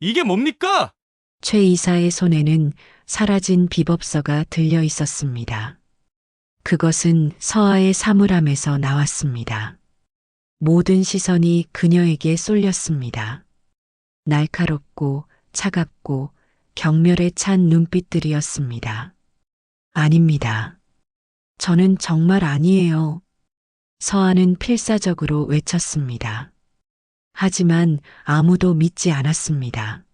이게 뭡니까? 최 이사의 손에는 사라진 비법서가 들려 있었습니다. 그것은 서아의 사물함에서 나왔습니다. 모든 시선이 그녀에게 쏠렸습니다. 날카롭고 차갑고 경멸에 찬 눈빛들이었습니다. 아닙니다. 저는 정말 아니에요. 서아는 필사적으로 외쳤습니다. 하지만 아무도 믿지 않았습니다.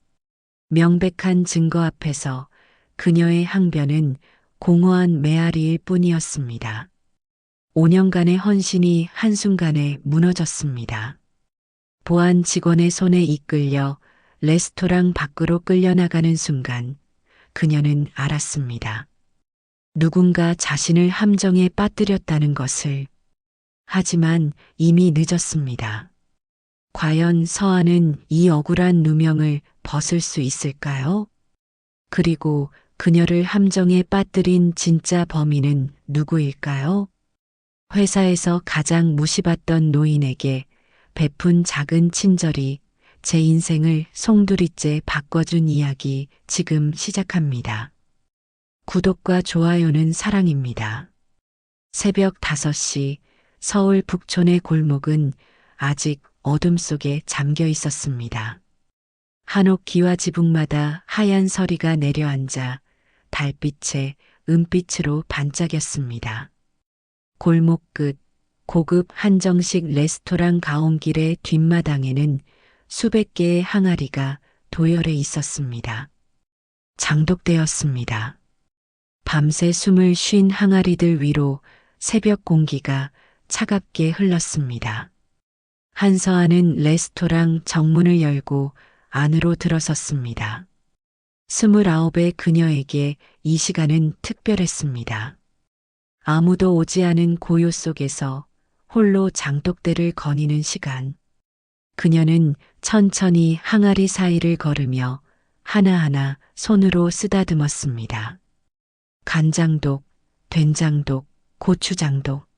명백한 증거 앞에서 그녀의 항변은 공허한 메아리일 뿐이었습니다. 5년간의 헌신이 한순간에 무너졌습니다. 보안 직원의 손에 이끌려 레스토랑 밖으로 끌려나가는 순간 그녀는 알았습니다. 누군가 자신을 함정에 빠뜨렸다는 것을. 하지만 이미 늦었습니다. 과연 서아는 이 억울한 누명을 벗을 수 있을까요? 그리고 그녀를 함정에 빠뜨린 진짜 범인은 누구일까요? 회사에서 가장 무시받던 노인에게 베푼 작은 친절이 제 인생을 송두리째 바꿔준 이야기 지금 시작합니다. 구독과 좋아요는 사랑입니다. 새벽 5시 서울 북촌의 골목은 아직 어둠 속에 잠겨 있었습니다. 한옥 기와 지붕마다 하얀 서리가 내려앉아 달빛에 은빛으로 반짝였습니다. 골목 끝 고급 한정식 레스토랑 가온길의 뒷마당에는 수백 개의 항아리가 도열해 있었습니다. 장독되었습니다. 밤새 숨을 쉰 항아리들 위로 새벽 공기가 차갑게 흘렀습니다. 한서아는 레스토랑 정문을 열고 안으로 들어섰습니다. 29의 그녀에게 이 시간은 특별했습니다. 아무도 오지 않은 고요 속에서 홀로 장독대를 거니는 시간. 그녀는 천천히 항아리 사이를 걸으며 하나하나 손으로 쓰다듬었습니다. 간장독, 된장독, 고추장독.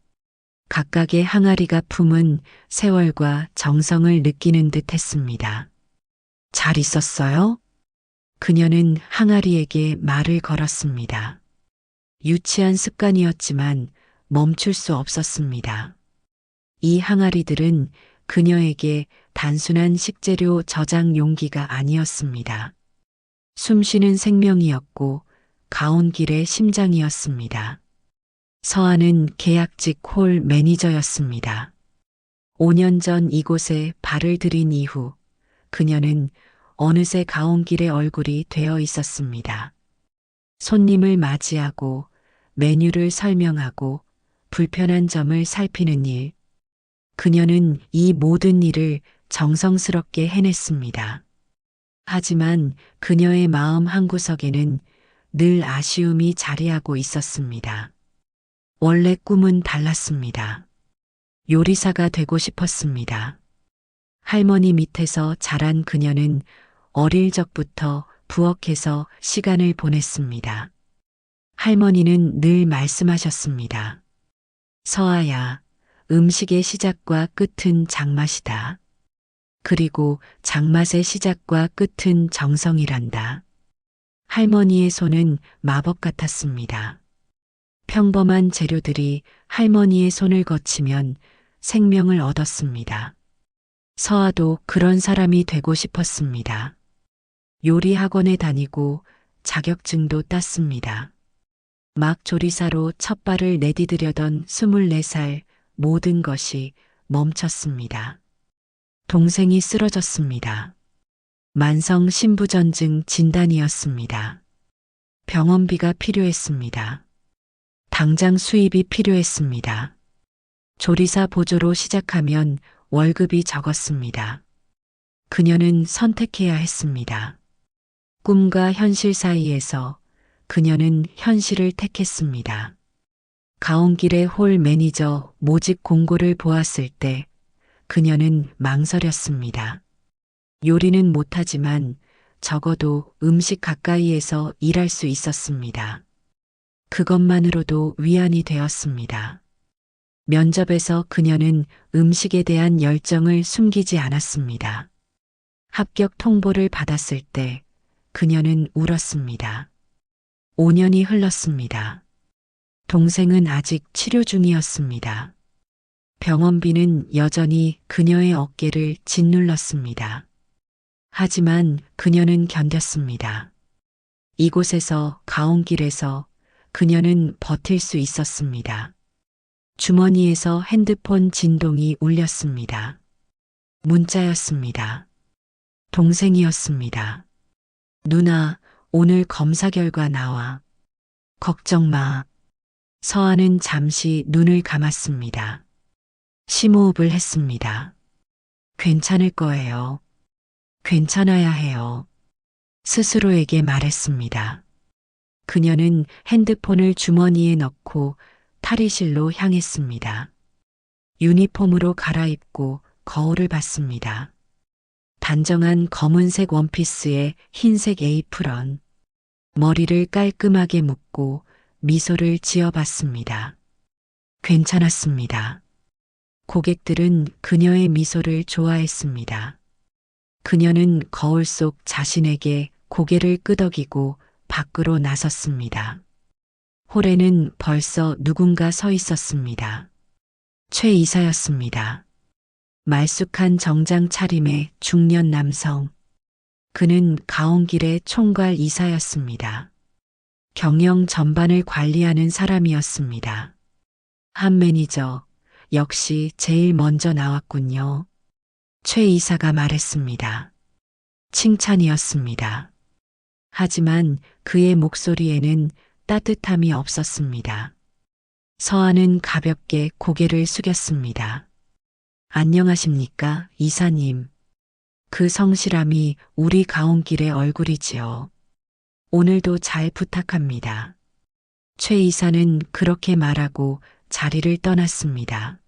각각의 항아리가 품은 세월과 정성을 느끼는 듯 했습니다. 잘 있었어요? 그녀는 항아리에게 말을 걸었습니다. 유치한 습관이었지만 멈출 수 없었습니다. 이 항아리들은 그녀에게 단순한 식재료 저장 용기가 아니었습니다. 숨쉬는 생명이었고 가온길의 심장이었습니다. 서아는 계약직 홀 매니저였습니다. 5년 전 이곳에 발을 들인 이후 그녀는 어느새 가온길의 얼굴이 되어 있었습니다. 손님을 맞이하고 메뉴를 설명하고 불편한 점을 살피는 일. 그녀는 이 모든 일을 정성스럽게 해냈습니다. 하지만 그녀의 마음 한구석에는 늘 아쉬움이 자리하고 있었습니다. 원래 꿈은 달랐습니다. 요리사가 되고 싶었습니다. 할머니 밑에서 자란 그녀는 어릴 적부터 부엌에서 시간을 보냈습니다. 할머니는 늘 말씀하셨습니다. 서아야, 음식의 시작과 끝은 장맛이다. 그리고 장맛의 시작과 끝은 정성이란다. 할머니의 손은 마법 같았습니다. 평범한 재료들이 할머니의 손을 거치면 생명을 얻었습니다. 서아도 그런 사람이 되고 싶었습니다. 요리 학원에 다니고 자격증도 땄습니다. 막 조리사로 첫 발을 내디디려던 24살 모든 것이 멈췄습니다. 동생이 쓰러졌습니다. 만성 신부전증 진단이었습니다. 병원비가 필요했습니다. 당장 수입이 필요했습니다. 조리사 보조로 시작하면 월급이 적었습니다. 그녀는 선택해야 했습니다. 꿈과 현실 사이에서 그녀는 현실을 택했습니다. 가온길의 홀 매니저 모집 공고를 보았을 때 그녀는 망설였습니다. 요리는 못하지만 적어도 음식 가까이에서 일할 수 있었습니다. 그것만으로도 위안이 되었습니다. 면접에서 그녀는 음식에 대한 열정을 숨기지 않았습니다. 합격 통보를 받았을 때 그녀는 울었습니다. 5년이 흘렀습니다. 동생은 아직 치료 중이었습니다. 병원비는 여전히 그녀의 어깨를 짓눌렀습니다. 하지만 그녀는 견뎠습니다. 이곳에서 가온길에서 그녀는 버틸 수 있었습니다. 주머니에서 핸드폰 진동이 울렸습니다. 문자였습니다. 동생이었습니다. 누나, 오늘 검사 결과 나와. 걱정 마. 서아는 잠시 눈을 감았습니다. 심호흡을 했습니다. 괜찮을 거예요. 괜찮아야 해요. 스스로에게 말했습니다. 그녀는 핸드폰을 주머니에 넣고 탈의실로 향했습니다. 유니폼으로 갈아입고 거울을 봤습니다. 단정한 검은색 원피스에 흰색 에이프런. 머리를 깔끔하게 묶고 미소를 지어봤습니다. 괜찮았습니다. 고객들은 그녀의 미소를 좋아했습니다. 그녀는 거울 속 자신에게 고개를 끄덕이고 밖으로 나섰습니다. 홀에는 벌써 누군가 서 있었습니다. 최 이사였습니다. 말쑥한 정장 차림의 중년 남성. 그는 가온길의 총괄 이사였습니다. 경영 전반을 관리하는 사람이었습니다. 한 매니저, 역시 제일 먼저 나왔군요. 최 이사가 말했습니다. 칭찬이었습니다. 하지만 그의 목소리에는 따뜻함이 없었습니다. 서아는 가볍게 고개를 숙였습니다. 안녕하십니까, 이사님. 그 성실함이 우리 가온길의 얼굴이지요. 오늘도 잘 부탁합니다. 최 이사는 그렇게 말하고 자리를 떠났습니다.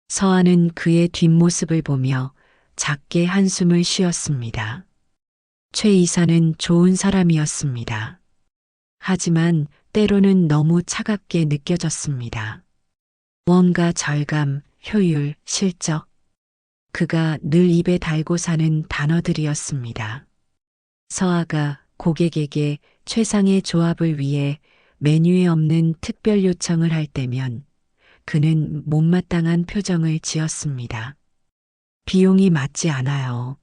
서아는 그의 뒷모습을 보며 작게 한숨을 쉬었습니다. 최 이사는 좋은 사람이었습니다. 하지만 때로는 너무 차갑게 느껴졌습니다. 뭔가 절감, 효율, 실적. 그가 늘 입에 달고 사는 단어들이었습니다. 서아가 고객에게 최상의 조합을 위해 메뉴에 없는 특별 요청을 할 때면 그는 못마땅한 표정을 지었습니다. 비용이 맞지 않아요.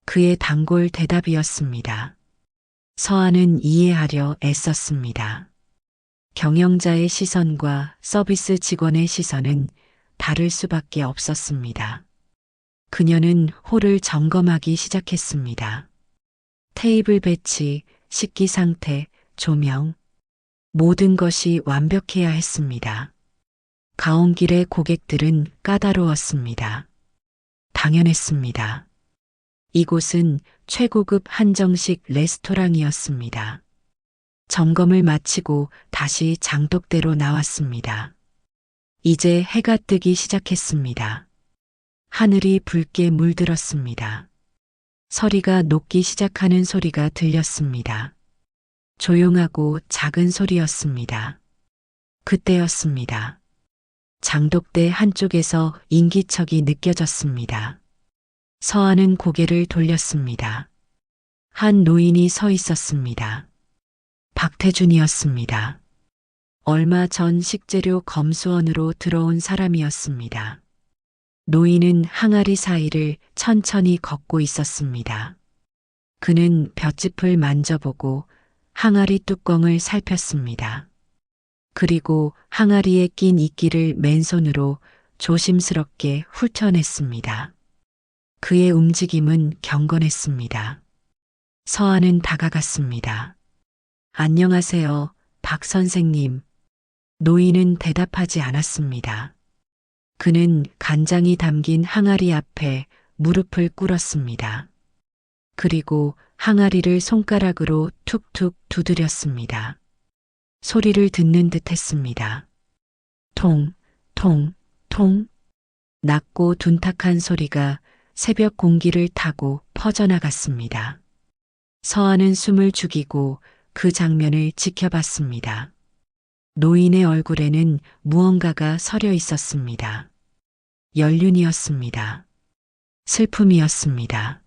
그의 단골 대답이었습니다. 서아는 이해하려 애썼습니다. 경영자의 시선과 서비스 직원의 시선은 다를 수밖에 없었습니다. 그녀는 홀을 점검하기 시작했습니다. 테이블 배치, 식기 상태, 조명, 모든 것이 완벽해야 했습니다. 가온길의 고객들은 까다로웠습니다. 당연했습니다. 이곳은 최고급 한정식 레스토랑이었습니다. 점검을 마치고 다시 장독대로 나왔습니다. 이제 해가 뜨기 시작했습니다. 하늘이 붉게 물들었습니다. 서리가 녹기 시작하는 소리가 들렸습니다. 조용하고 작은 소리였습니다. 그때였습니다. 장독대 한쪽에서 인기척이 느껴졌습니다. 서아는 고개를 돌렸습니다. 한 노인이 서 있었습니다. 박태준이었습니다. 얼마 전 식재료 검수원으로 들어온 사람이었습니다. 노인은 항아리 사이를 천천히 걷고 있었습니다. 그는 볏짚을 만져보고 항아리 뚜껑을 살폈습니다. 그리고 항아리에 낀 이끼를 맨손으로 조심스럽게 훑어냈습니다. 그의 움직임은 경건했습니다. 서아는 다가갔습니다. 안녕하세요, 박 선생님. 노인은 대답하지 않았습니다. 그는 간장이 담긴 항아리 앞에 무릎을 꿇었습니다. 그리고 항아리를 손가락으로 툭툭 두드렸습니다. 소리를 듣는 듯 했습니다. 통, 통, 통. 낮고 둔탁한 소리가 새벽 공기를 타고 퍼져나갔습니다. 서아는 숨을 죽이고 그 장면을 지켜봤습니다. 노인의 얼굴에는 무언가가 서려 있었습니다. 연륜이었습니다. 슬픔이었습니다.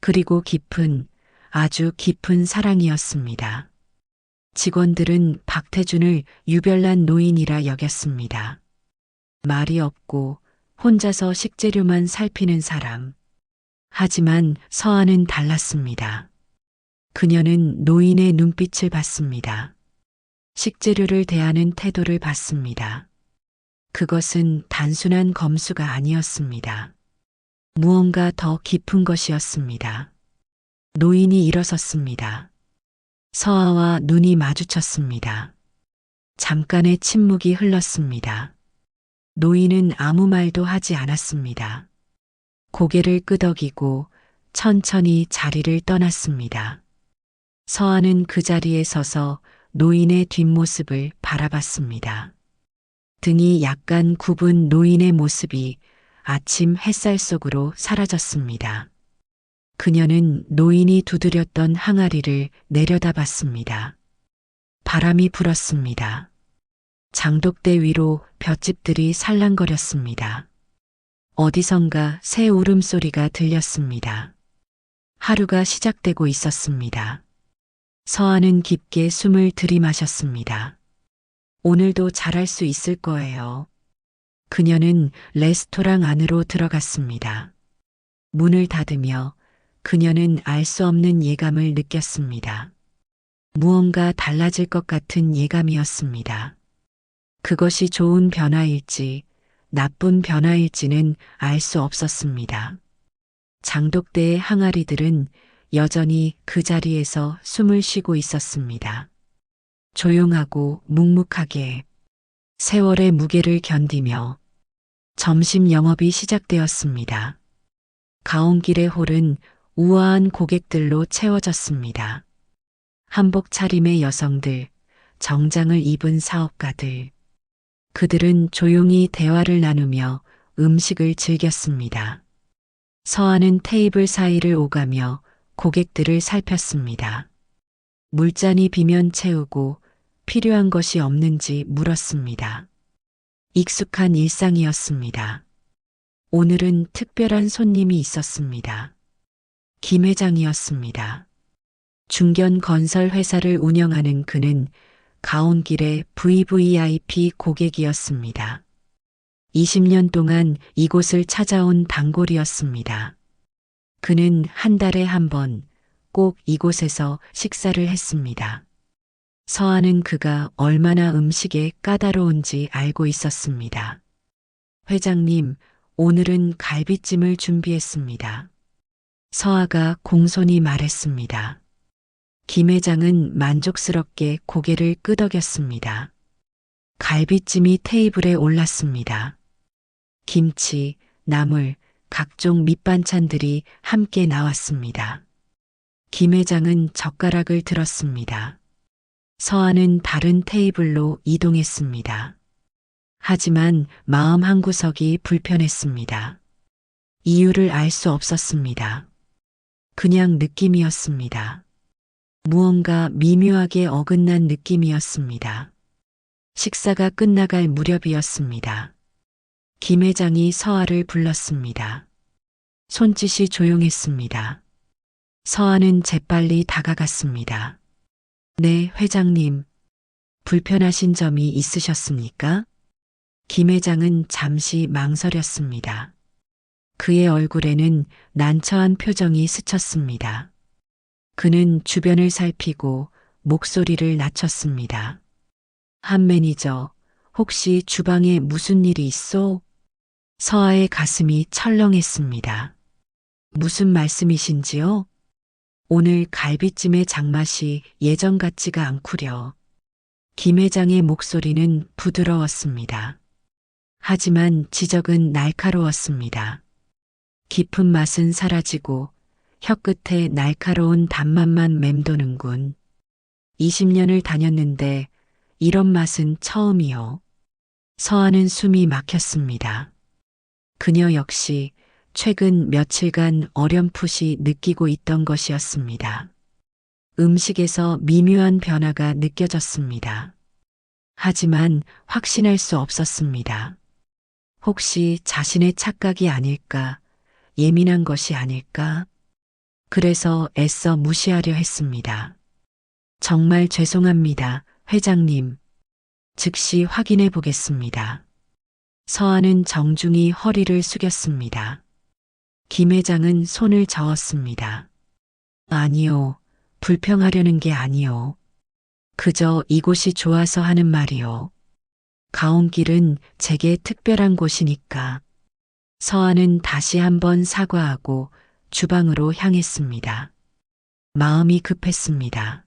그리고 깊은, 아주 깊은 사랑이었습니다. 직원들은 박태준을 유별난 노인이라 여겼습니다. 말이 없고 혼자서 식재료만 살피는 사람. 하지만 서아는 달랐습니다. 그녀는 노인의 눈빛을 봤습니다. 식재료를 대하는 태도를 봤습니다. 그것은 단순한 검수가 아니었습니다. 무언가 더 깊은 것이었습니다. 노인이 일어섰습니다. 서아와 눈이 마주쳤습니다. 잠깐의 침묵이 흘렀습니다. 노인은 아무 말도 하지 않았습니다. 고개를 끄덕이고 천천히 자리를 떠났습니다. 서아는 그 자리에 서서 노인의 뒷모습을 바라봤습니다. 등이 약간 굽은 노인의 모습이 아침 햇살 속으로 사라졌습니다. 그녀는 노인이 두드렸던 항아리를 내려다봤습니다. 바람이 불었습니다. 장독대 위로 볏짚들이 살랑거렸습니다. 어디선가 새 울음소리가 들렸습니다. 하루가 시작되고 있었습니다. 서아는 깊게 숨을 들이마셨습니다. 오늘도 잘할 수 있을 거예요. 그녀는 레스토랑 안으로 들어갔습니다. 문을 닫으며 그녀는 알 수 없는 예감을 느꼈습니다. 무언가 달라질 것 같은 예감이었습니다. 그것이 좋은 변화일지 나쁜 변화일지는 알 수 없었습니다. 장독대의 항아리들은 여전히 그 자리에서 숨을 쉬고 있었습니다. 조용하고 묵묵하게 세월의 무게를 견디며 점심 영업이 시작되었습니다. 가온길의 홀은 우아한 고객들로 채워졌습니다. 한복 차림의 여성들, 정장을 입은 사업가들. 그들은 조용히 대화를 나누며 음식을 즐겼습니다. 서아는 테이블 사이를 오가며 고객들을 살폈습니다. 물잔이 비면 채우고 필요한 것이 없는지 물었습니다. 익숙한 일상이었습니다. 오늘은 특별한 손님이 있었습니다. 김 회장이었습니다. 중견 건설 회사를 운영하는 그는 가온길의 VVIP 고객이었습니다. 20년 동안 이곳을 찾아온 단골이었습니다. 그는 한 달에 한 번 꼭 이곳에서 식사를 했습니다. 서아는 그가 얼마나 음식에 까다로운지 알고 있었습니다. 회장님, 오늘은 갈비찜을 준비했습니다. 서아가 공손히 말했습니다. 김 회장은 만족스럽게 고개를 끄덕였습니다. 갈비찜이 테이블에 올랐습니다. 김치, 나물, 각종 밑반찬들이 함께 나왔습니다. 김 회장은 젓가락을 들었습니다. 서아는 다른 테이블로 이동했습니다. 하지만 마음 한구석이 불편했습니다. 이유를 알 수 없었습니다. 그냥 느낌이었습니다. 무언가 미묘하게 어긋난 느낌이었습니다. 식사가 끝나갈 무렵이었습니다. 김 회장이 서아를 불렀습니다. 손짓이 조용했습니다. 서아는 재빨리 다가갔습니다. 네, 회장님. 불편하신 점이 있으셨습니까? 김 회장은 잠시 망설였습니다. 그의 얼굴에는 난처한 표정이 스쳤습니다. 그는 주변을 살피고 목소리를 낮췄습니다. 한 매니저, 혹시 주방에 무슨 일이 있어? 서아의 가슴이 철렁했습니다. 무슨 말씀이신지요? 오늘 갈비찜의 장맛이 예전 같지가 않구려. 김 회장의 목소리는 부드러웠습니다. 하지만 지적은 날카로웠습니다. 깊은 맛은 사라지고 혀끝에 날카로운 단맛만 맴도는군. 20년을 다녔는데 이런 맛은 처음이요. 서아는 숨이 막혔습니다. 그녀 역시 최근 며칠간 어렴풋이 느끼고 있던 것이었습니다. 음식에서 미묘한 변화가 느껴졌습니다. 하지만 확신할 수 없었습니다. 혹시 자신의 착각이 아닐까, 예민한 것이 아닐까? 그래서 애써 무시하려 했습니다. 정말 죄송합니다, 회장님. 즉시 확인해 보겠습니다. 서한은 정중히 허리를 숙였습니다. 김 회장은 손을 저었습니다. 아니요, 불평하려는 게 아니요. 그저 이곳이 좋아서 하는 말이요. 가온길은 제게 특별한 곳이니까. 서한은 다시 한번 사과하고 주방으로 향했습니다. 마음이 급했습니다.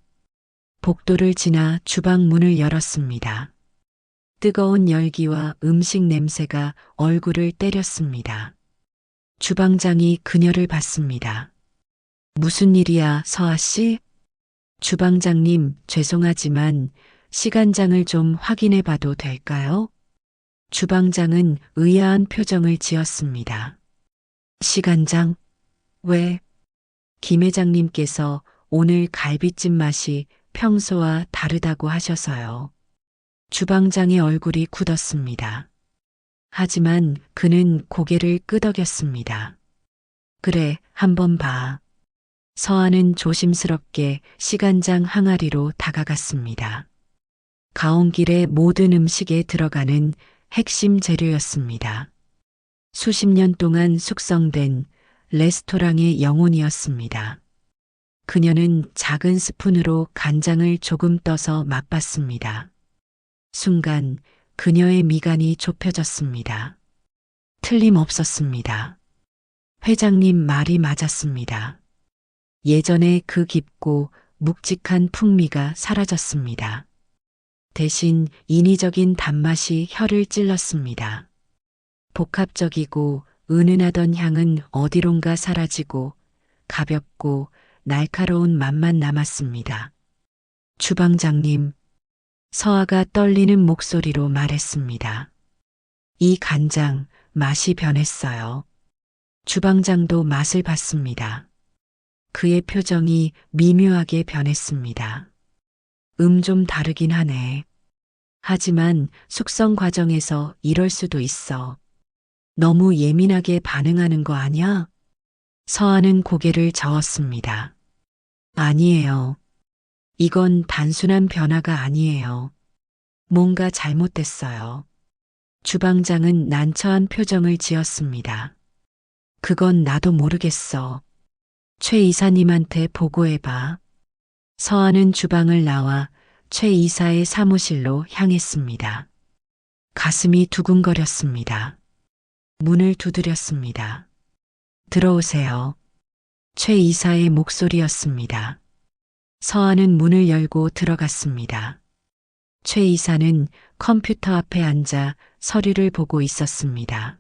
복도를 지나 주방 문을 열었습니다. 뜨거운 열기와 음식 냄새가 얼굴을 때렸습니다. 주방장이 그녀를 봤습니다. 무슨 일이야, 서아 씨? 주방장님, 죄송하지만 시간장을 좀 확인해 봐도 될까요? 주방장은 의아한 표정을 지었습니다. 시간장? 왜? 김 회장님께서 오늘 갈비찜 맛이 평소와 다르다고 하셔서요. 주방장의 얼굴이 굳었습니다. 하지만 그는 고개를 끄덕였습니다. 그래, 한번 봐. 서한은 조심스럽게 시간장 항아리로 다가갔습니다. 가온길의 모든 음식에 들어가는 핵심 재료였습니다. 수십 년 동안 숙성된 레스토랑의 영혼이었습니다. 그녀는 작은 스푼으로 간장을 조금 떠서 맛봤습니다. 순간 그녀의 미간이 좁혀졌습니다. 틀림없었습니다. 회장님 말이 맞았습니다. 예전에 그 깊고 묵직한 풍미가 사라졌습니다. 대신 인위적인 단맛이 혀를 찔렀습니다. 복합적이고 은은하던 향은 어디론가 사라지고 가볍고 날카로운 맛만 남았습니다. 주방장님, 서아가 떨리는 목소리로 말했습니다. 이 간장, 맛이 변했어요. 주방장도 맛을 봤습니다. 그의 표정이 미묘하게 변했습니다. 좀 다르긴 하네. 하지만 숙성 과정에서 이럴 수도 있어. 너무 예민하게 반응하는 거 아니야? 서아는 고개를 저었습니다. 아니에요. 이건 단순한 변화가 아니에요. 뭔가 잘못됐어요. 주방장은 난처한 표정을 지었습니다. 그건 나도 모르겠어. 최 이사님한테 보고해봐. 서아는 주방을 나와 최 이사의 사무실로 향했습니다. 가슴이 두근거렸습니다. 문을 두드렸습니다. 들어오세요. 최 이사의 목소리였습니다. 서아는 문을 열고 들어갔습니다. 최 이사는 컴퓨터 앞에 앉아 서류를 보고 있었습니다.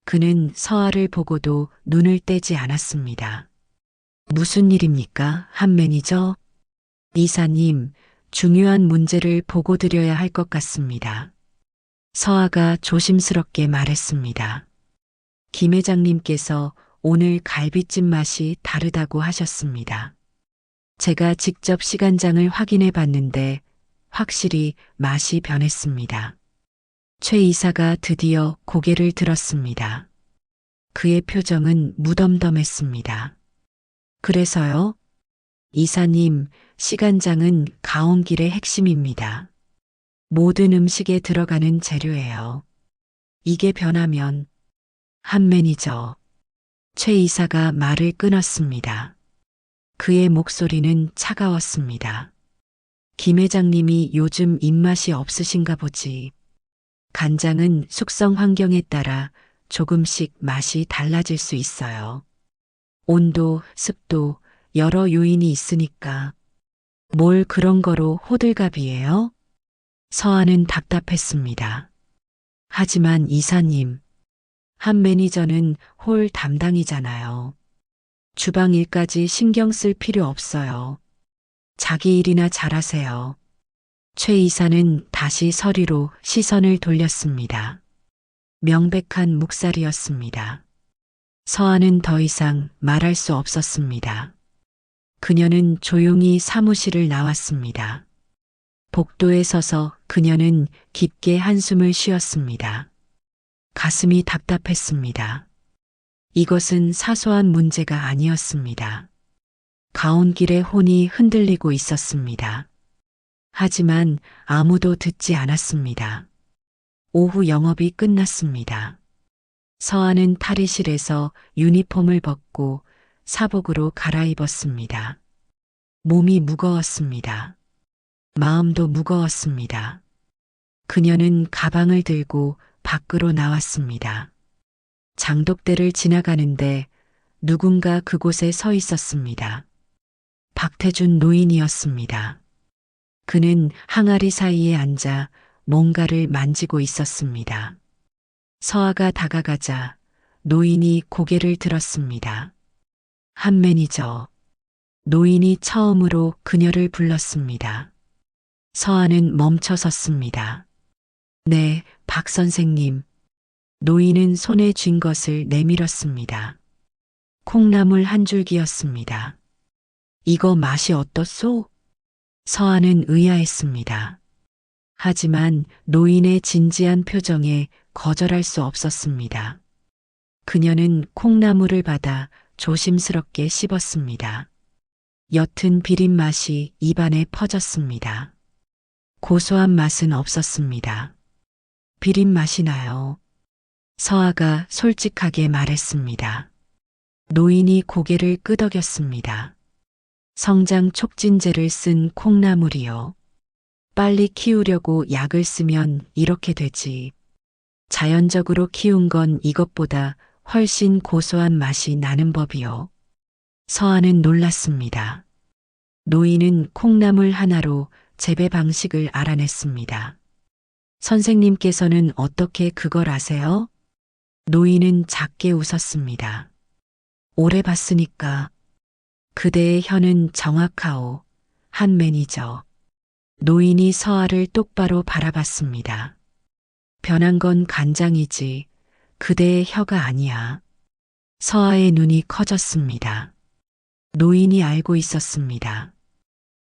그는 서아를 보고도 눈을 떼지 않았습니다. 무슨 일입니까, 한 매니저? 이사님, 중요한 문제를 보고 드려야 할 것 같습니다. 서아가 조심스럽게 말했습니다. 김 회장님께서 오늘 갈비찜 맛이 다르다고 하셨습니다. 제가 직접 시간장을 확인해 봤는데 확실히 맛이 변했습니다. 최 이사가 드디어 고개를 들었습니다. 그의 표정은 무덤덤했습니다. 그래서요? 이사님, 시간장은 가온길의 핵심입니다. 모든 음식에 들어가는 재료예요. 이게 변하면 한 매니저. 최 이사가 말을 끊었습니다. 그의 목소리는 차가웠습니다. 김 회장님이 요즘 입맛이 없으신가 보지. 간장은 숙성 환경에 따라 조금씩 맛이 달라질 수 있어요. 온도, 습도, 여러 요인이 있으니까. 뭘 그런 거로 호들갑이에요? 서아는 답답했습니다. 하지만 이사님, 한 매니저는 홀 담당이잖아요. 주방 일까지 신경 쓸 필요 없어요. 자기 일이나 잘하세요. 최 이사는 다시 서류로 시선을 돌렸습니다. 명백한 묵살이었습니다. 서아는 더 이상 말할 수 없었습니다. 그녀는 조용히 사무실을 나왔습니다. 복도에 서서 그녀는 깊게 한숨을 쉬었습니다. 가슴이 답답했습니다. 이것은 사소한 문제가 아니었습니다. 가온길의 혼이 흔들리고 있었습니다. 하지만 아무도 듣지 않았습니다. 오후 영업이 끝났습니다. 서한은 탈의실에서 유니폼을 벗고 사복으로 갈아입었습니다. 몸이 무거웠습니다. 마음도 무거웠습니다. 그녀는 가방을 들고 밖으로 나왔습니다. 장독대를 지나가는데 누군가 그곳에 서 있었습니다. 박태준 노인이었습니다. 그는 항아리 사이에 앉아 뭔가를 만지고 있었습니다. 서아가 다가가자 노인이 고개를 들었습니다. 한 매니저. 노인이 처음으로 그녀를 불렀습니다. 서아는 멈춰 섰습니다. 네, 박 선생님. 노인은 손에 쥔 것을 내밀었습니다. 콩나물 한 줄기였습니다. 이거 맛이 어떻소? 서아는 의아했습니다. 하지만 노인의 진지한 표정에 거절할 수 없었습니다. 그녀는 콩나물을 받아 조심스럽게 씹었습니다. 옅은 비린 맛이 입안에 퍼졌습니다. 고소한 맛은 없었습니다. 비린 맛이 나요. 서아가 솔직하게 말했습니다. 노인이 고개를 끄덕였습니다. 성장 촉진제를 쓴 콩나물이요. 빨리 키우려고 약을 쓰면 이렇게 되지. 자연적으로 키운 건 이것보다 훨씬 고소한 맛이 나는 법이요. 서아는 놀랐습니다. 노인은 콩나물 하나로 재배 방식을 알아냈습니다. 선생님께서는 어떻게 그걸 아세요? 노인은 작게 웃었습니다. 오래 봤으니까. 그대의 혀는 정확하오. 한 매니저. 노인이 서아를 똑바로 바라봤습니다. 변한 건 간장이지 그대의 혀가 아니야. 서아의 눈이 커졌습니다. 노인이 알고 있었습니다.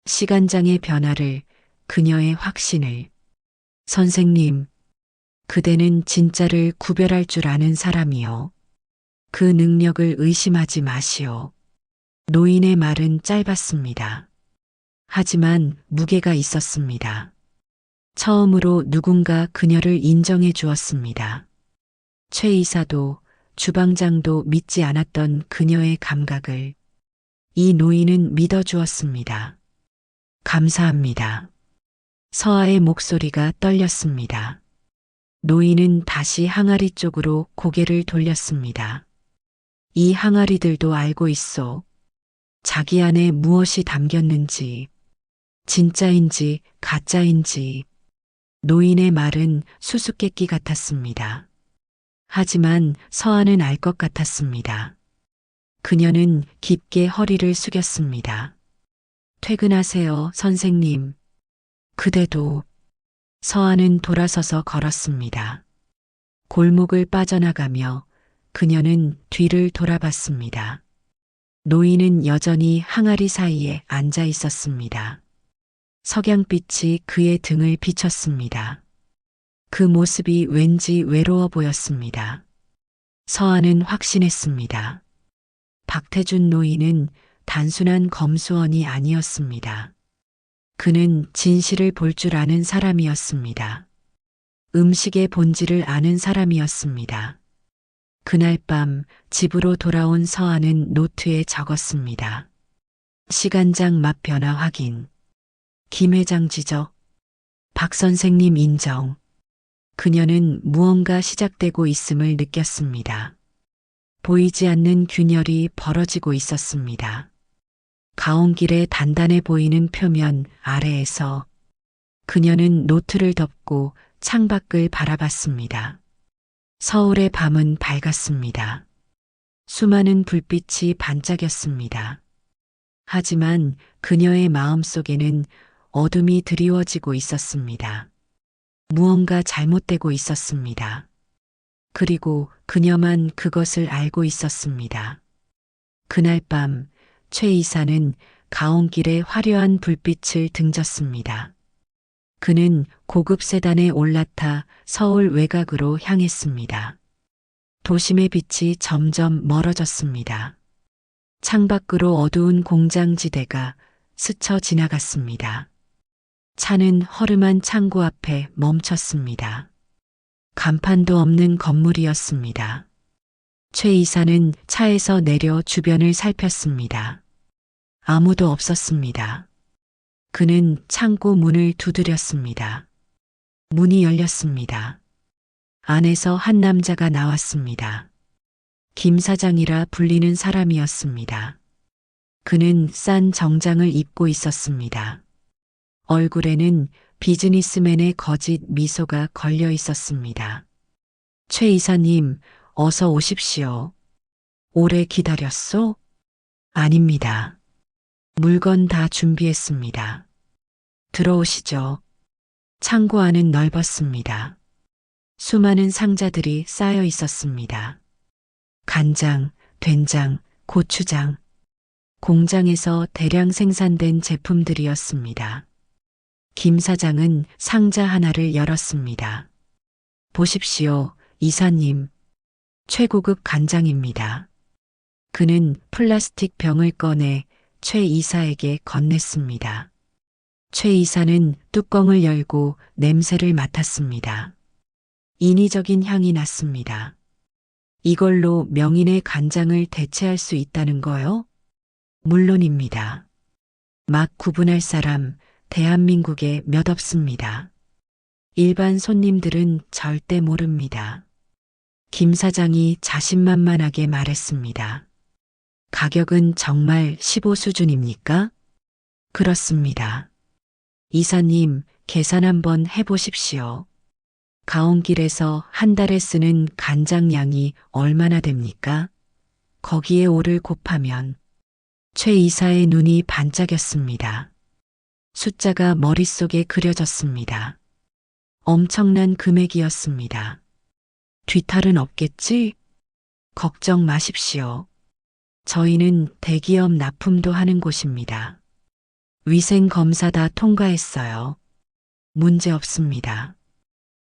시간장의 변화를, 그녀의 확신을. 선생님, 그대는 진짜를 구별할 줄 아는 사람이요. 그 능력을 의심하지 마시오. 노인의 말은 짧았습니다. 하지만 무게가 있었습니다. 처음으로 누군가 그녀를 인정해 주었습니다. 최 이사도 주방장도 믿지 않았던 그녀의 감각을 이 노인은 믿어주었습니다. 감사합니다. 서아의 목소리가 떨렸습니다. 노인은 다시 항아리 쪽으로 고개를 돌렸습니다. 이 항아리들도 알고 있어. 자기 안에 무엇이 담겼는지, 진짜인지 가짜인지. 노인의 말은 수수께끼 같았습니다. 하지만 서아는 알 것 같았습니다. 그녀는 깊게 허리를 숙였습니다. 퇴근하세요, 선생님. 그대도. 서아는 돌아서서 걸었습니다. 골목을 빠져나가며 그녀는 뒤를 돌아봤습니다. 노인은 여전히 항아리 사이에 앉아 있었습니다. 석양빛이 그의 등을 비쳤습니다. 그 모습이 왠지 외로워 보였습니다. 서아는 확신했습니다. 박태준 노인은 단순한 검수원이 아니었습니다. 그는 진실을 볼 줄 아는 사람이었습니다. 음식의 본질을 아는 사람이었습니다. 그날 밤 집으로 돌아온 서아는 노트에 적었습니다. 시간장 맛 변화 확인. 김 회장 지적. 박 선생님 인정. 그녀는 무언가 시작되고 있음을 느꼈습니다. 보이지 않는 균열이 벌어지고 있었습니다. 가온길의 단단해 보이는 표면 아래에서 그녀는 노트를 덮고 창밖을 바라봤습니다. 서울의 밤은 밝았습니다. 수많은 불빛이 반짝였습니다. 하지만 그녀의 마음속에는 어둠이 드리워지고 있었습니다. 무언가 잘못되고 있었습니다. 그리고 그녀만 그것을 알고 있었습니다. 그날 밤 최 이사는 가온길의 화려한 불빛을 등졌습니다. 그는 고급 세단에 올라타 서울 외곽으로 향했습니다. 도심의 빛이 점점 멀어졌습니다. 창밖으로 어두운 공장지대가 스쳐 지나갔습니다. 차는 허름한 창고 앞에 멈췄습니다. 간판도 없는 건물이었습니다. 최 이사는 차에서 내려 주변을 살폈습니다. 아무도 없었습니다. 그는 창고 문을 두드렸습니다. 문이 열렸습니다. 안에서 한 남자가 나왔습니다. 김 사장이라 불리는 사람이었습니다. 그는 싼 정장을 입고 있었습니다. 얼굴에는 비즈니스맨의 거짓 미소가 걸려 있었습니다. 최 이사님, 어서 오십시오. 오래 기다렸소? 아닙니다. 물건 다 준비했습니다. 들어오시죠. 창고 안은 넓었습니다. 수많은 상자들이 쌓여 있었습니다. 간장, 된장, 고추장. 공장에서 대량 생산된 제품들이었습니다. 김 사장은 상자 하나를 열었습니다. 보십시오, 이사님. 최고급 간장입니다. 그는 플라스틱 병을 꺼내 최 이사에게 건넸습니다. 최 이사는 뚜껑을 열고 냄새를 맡았습니다. 인위적인 향이 났습니다. 이걸로 명인의 간장을 대체할 수 있다는 거요? 물론입니다. 맛 구분할 사람 대한민국에 몇 없습니다. 일반 손님들은 절대 모릅니다. 김 사장이 자신만만하게 말했습니다. 가격은 정말 15 수준입니까? 그렇습니다. 이사님, 계산 한번 해보십시오. 가온길에서 한 달에 쓰는 간장량이 얼마나 됩니까? 거기에 5를 곱하면 최 이사의 눈이 반짝였습니다. 숫자가 머릿속에 그려졌습니다. 엄청난 금액이었습니다. 뒤탈은 없겠지? 걱정 마십시오. 저희는 대기업 납품도 하는 곳입니다. 위생 검사 다 통과했어요. 문제 없습니다.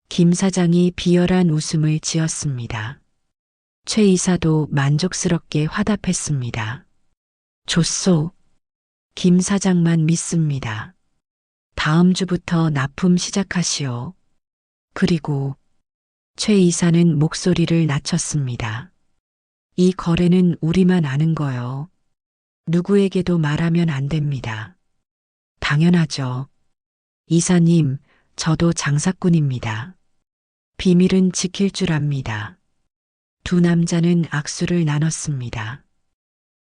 김 사장이 비열한 웃음을 지었습니다. 최 이사도 만족스럽게 화답했습니다. 좋소. 김 사장만 믿습니다. 다음 주부터 납품 시작하시오. 그리고 최 이사는 목소리를 낮췄습니다. 이 거래는 우리만 아는 거요. 누구에게도 말하면 안 됩니다. 당연하죠. 이사님, 저도 장사꾼입니다. 비밀은 지킬 줄 압니다. 두 남자는 악수를 나눴습니다.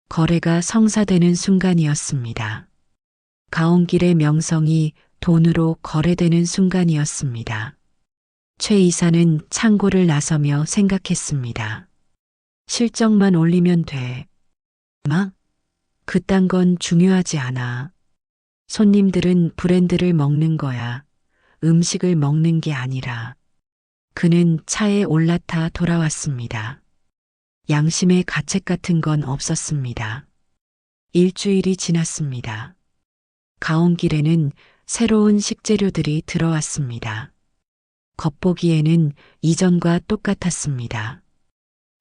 거래가 성사되는 순간이었습니다. 가온길의 명성이 돈으로 거래되는 순간이었습니다. 최 이사는 창고를 나서며 생각했습니다. 실적만 올리면 돼. 그딴 건 중요하지 않아. 손님들은 브랜드를 먹는 거야. 음식을 먹는 게 아니라. 그는 차에 올라타 돌아왔습니다. 양심의 가책 같은 건 없었습니다. 일주일이 지났습니다. 가온길에는 새로운 식재료들이 들어왔습니다. 겉보기에는 이전과 똑같았습니다.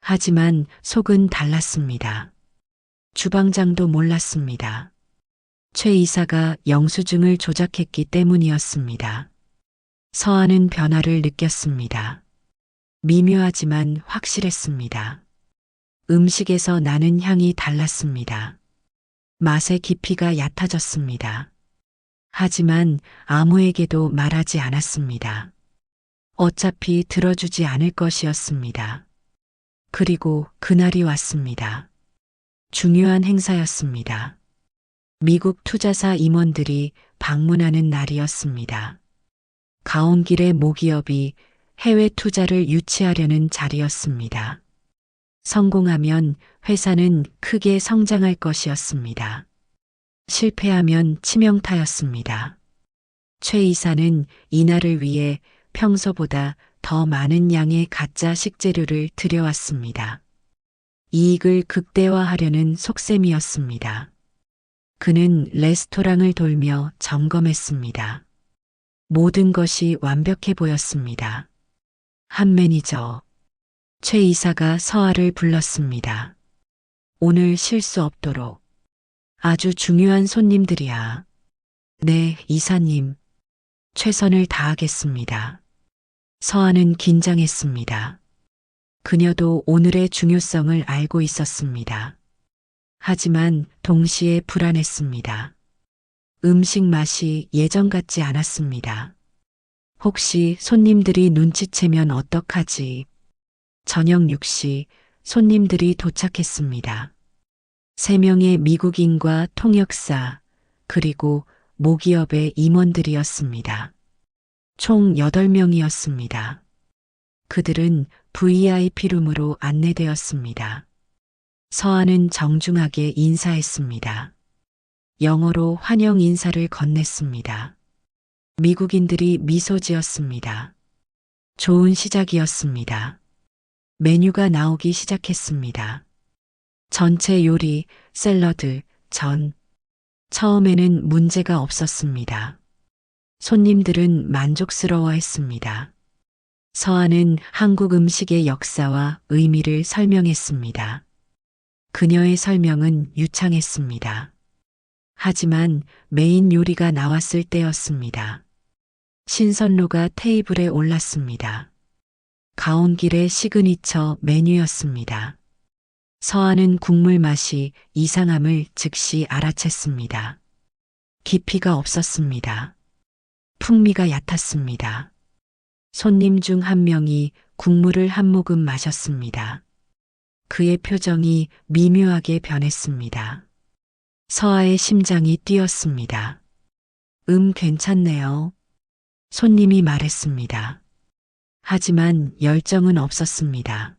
하지만 속은 달랐습니다. 주방장도 몰랐습니다. 최 이사가 영수증을 조작했기 때문이었습니다. 서한은 변화를 느꼈습니다. 미묘하지만 확실했습니다. 음식에서 나는 향이 달랐습니다. 맛의 깊이가 얕아졌습니다. 하지만 아무에게도 말하지 않았습니다. 어차피 들어주지 않을 것이었습니다. 그리고 그날이 왔습니다. 중요한 행사였습니다. 미국 투자사 임원들이 방문하는 날이었습니다. 가온길의 모기업이 해외 투자를 유치하려는 자리였습니다. 성공하면 회사는 크게 성장할 것이었습니다. 실패하면 치명타였습니다. 최 이사는 이날을 위해 평소보다 더 많은 양의 가짜 식재료를 들여왔습니다. 이익을 극대화하려는 속셈이었습니다. 그는 레스토랑을 돌며 점검했습니다. 모든 것이 완벽해 보였습니다. 한 매니저, 최 이사가 서아를 불렀습니다. 오늘 실수 없도록. 아주 중요한 손님들이야. 네, 이사님. 최선을 다하겠습니다. 서한은 긴장했습니다. 그녀도 오늘의 중요성을 알고 있었습니다. 하지만 동시에 불안했습니다. 음식 맛이 예전 같지 않았습니다. 혹시 손님들이 눈치채면 어떡하지? 저녁 6시 손님들이 도착했습니다. 3명의 미국인과 통역사, 그리고 모기업의 임원들이었습니다. 총 8명이었습니다. 그들은 VIP룸으로 안내되었습니다. 서한은 정중하게 인사했습니다. 영어로 환영 인사를 건넸습니다. 미국인들이 미소 지었습니다. 좋은 시작이었습니다. 메뉴가 나오기 시작했습니다. 전체 요리, 샐러드, 전. 처음에는 문제가 없었습니다. 손님들은 만족스러워했습니다. 서한은 한국 음식의 역사와 의미를 설명했습니다. 그녀의 설명은 유창했습니다. 하지만 메인 요리가 나왔을 때였습니다. 신선로가 테이블에 올랐습니다. 가온길의 시그니처 메뉴였습니다. 서한은 국물 맛이 이상함을 즉시 알아챘습니다. 깊이가 없었습니다. 풍미가 얕았습니다. 손님 중 한 명이 국물을 한 모금 마셨습니다. 그의 표정이 미묘하게 변했습니다. 서아의 심장이 뛰었습니다. 괜찮네요. 손님이 말했습니다. 하지만 열정은 없었습니다.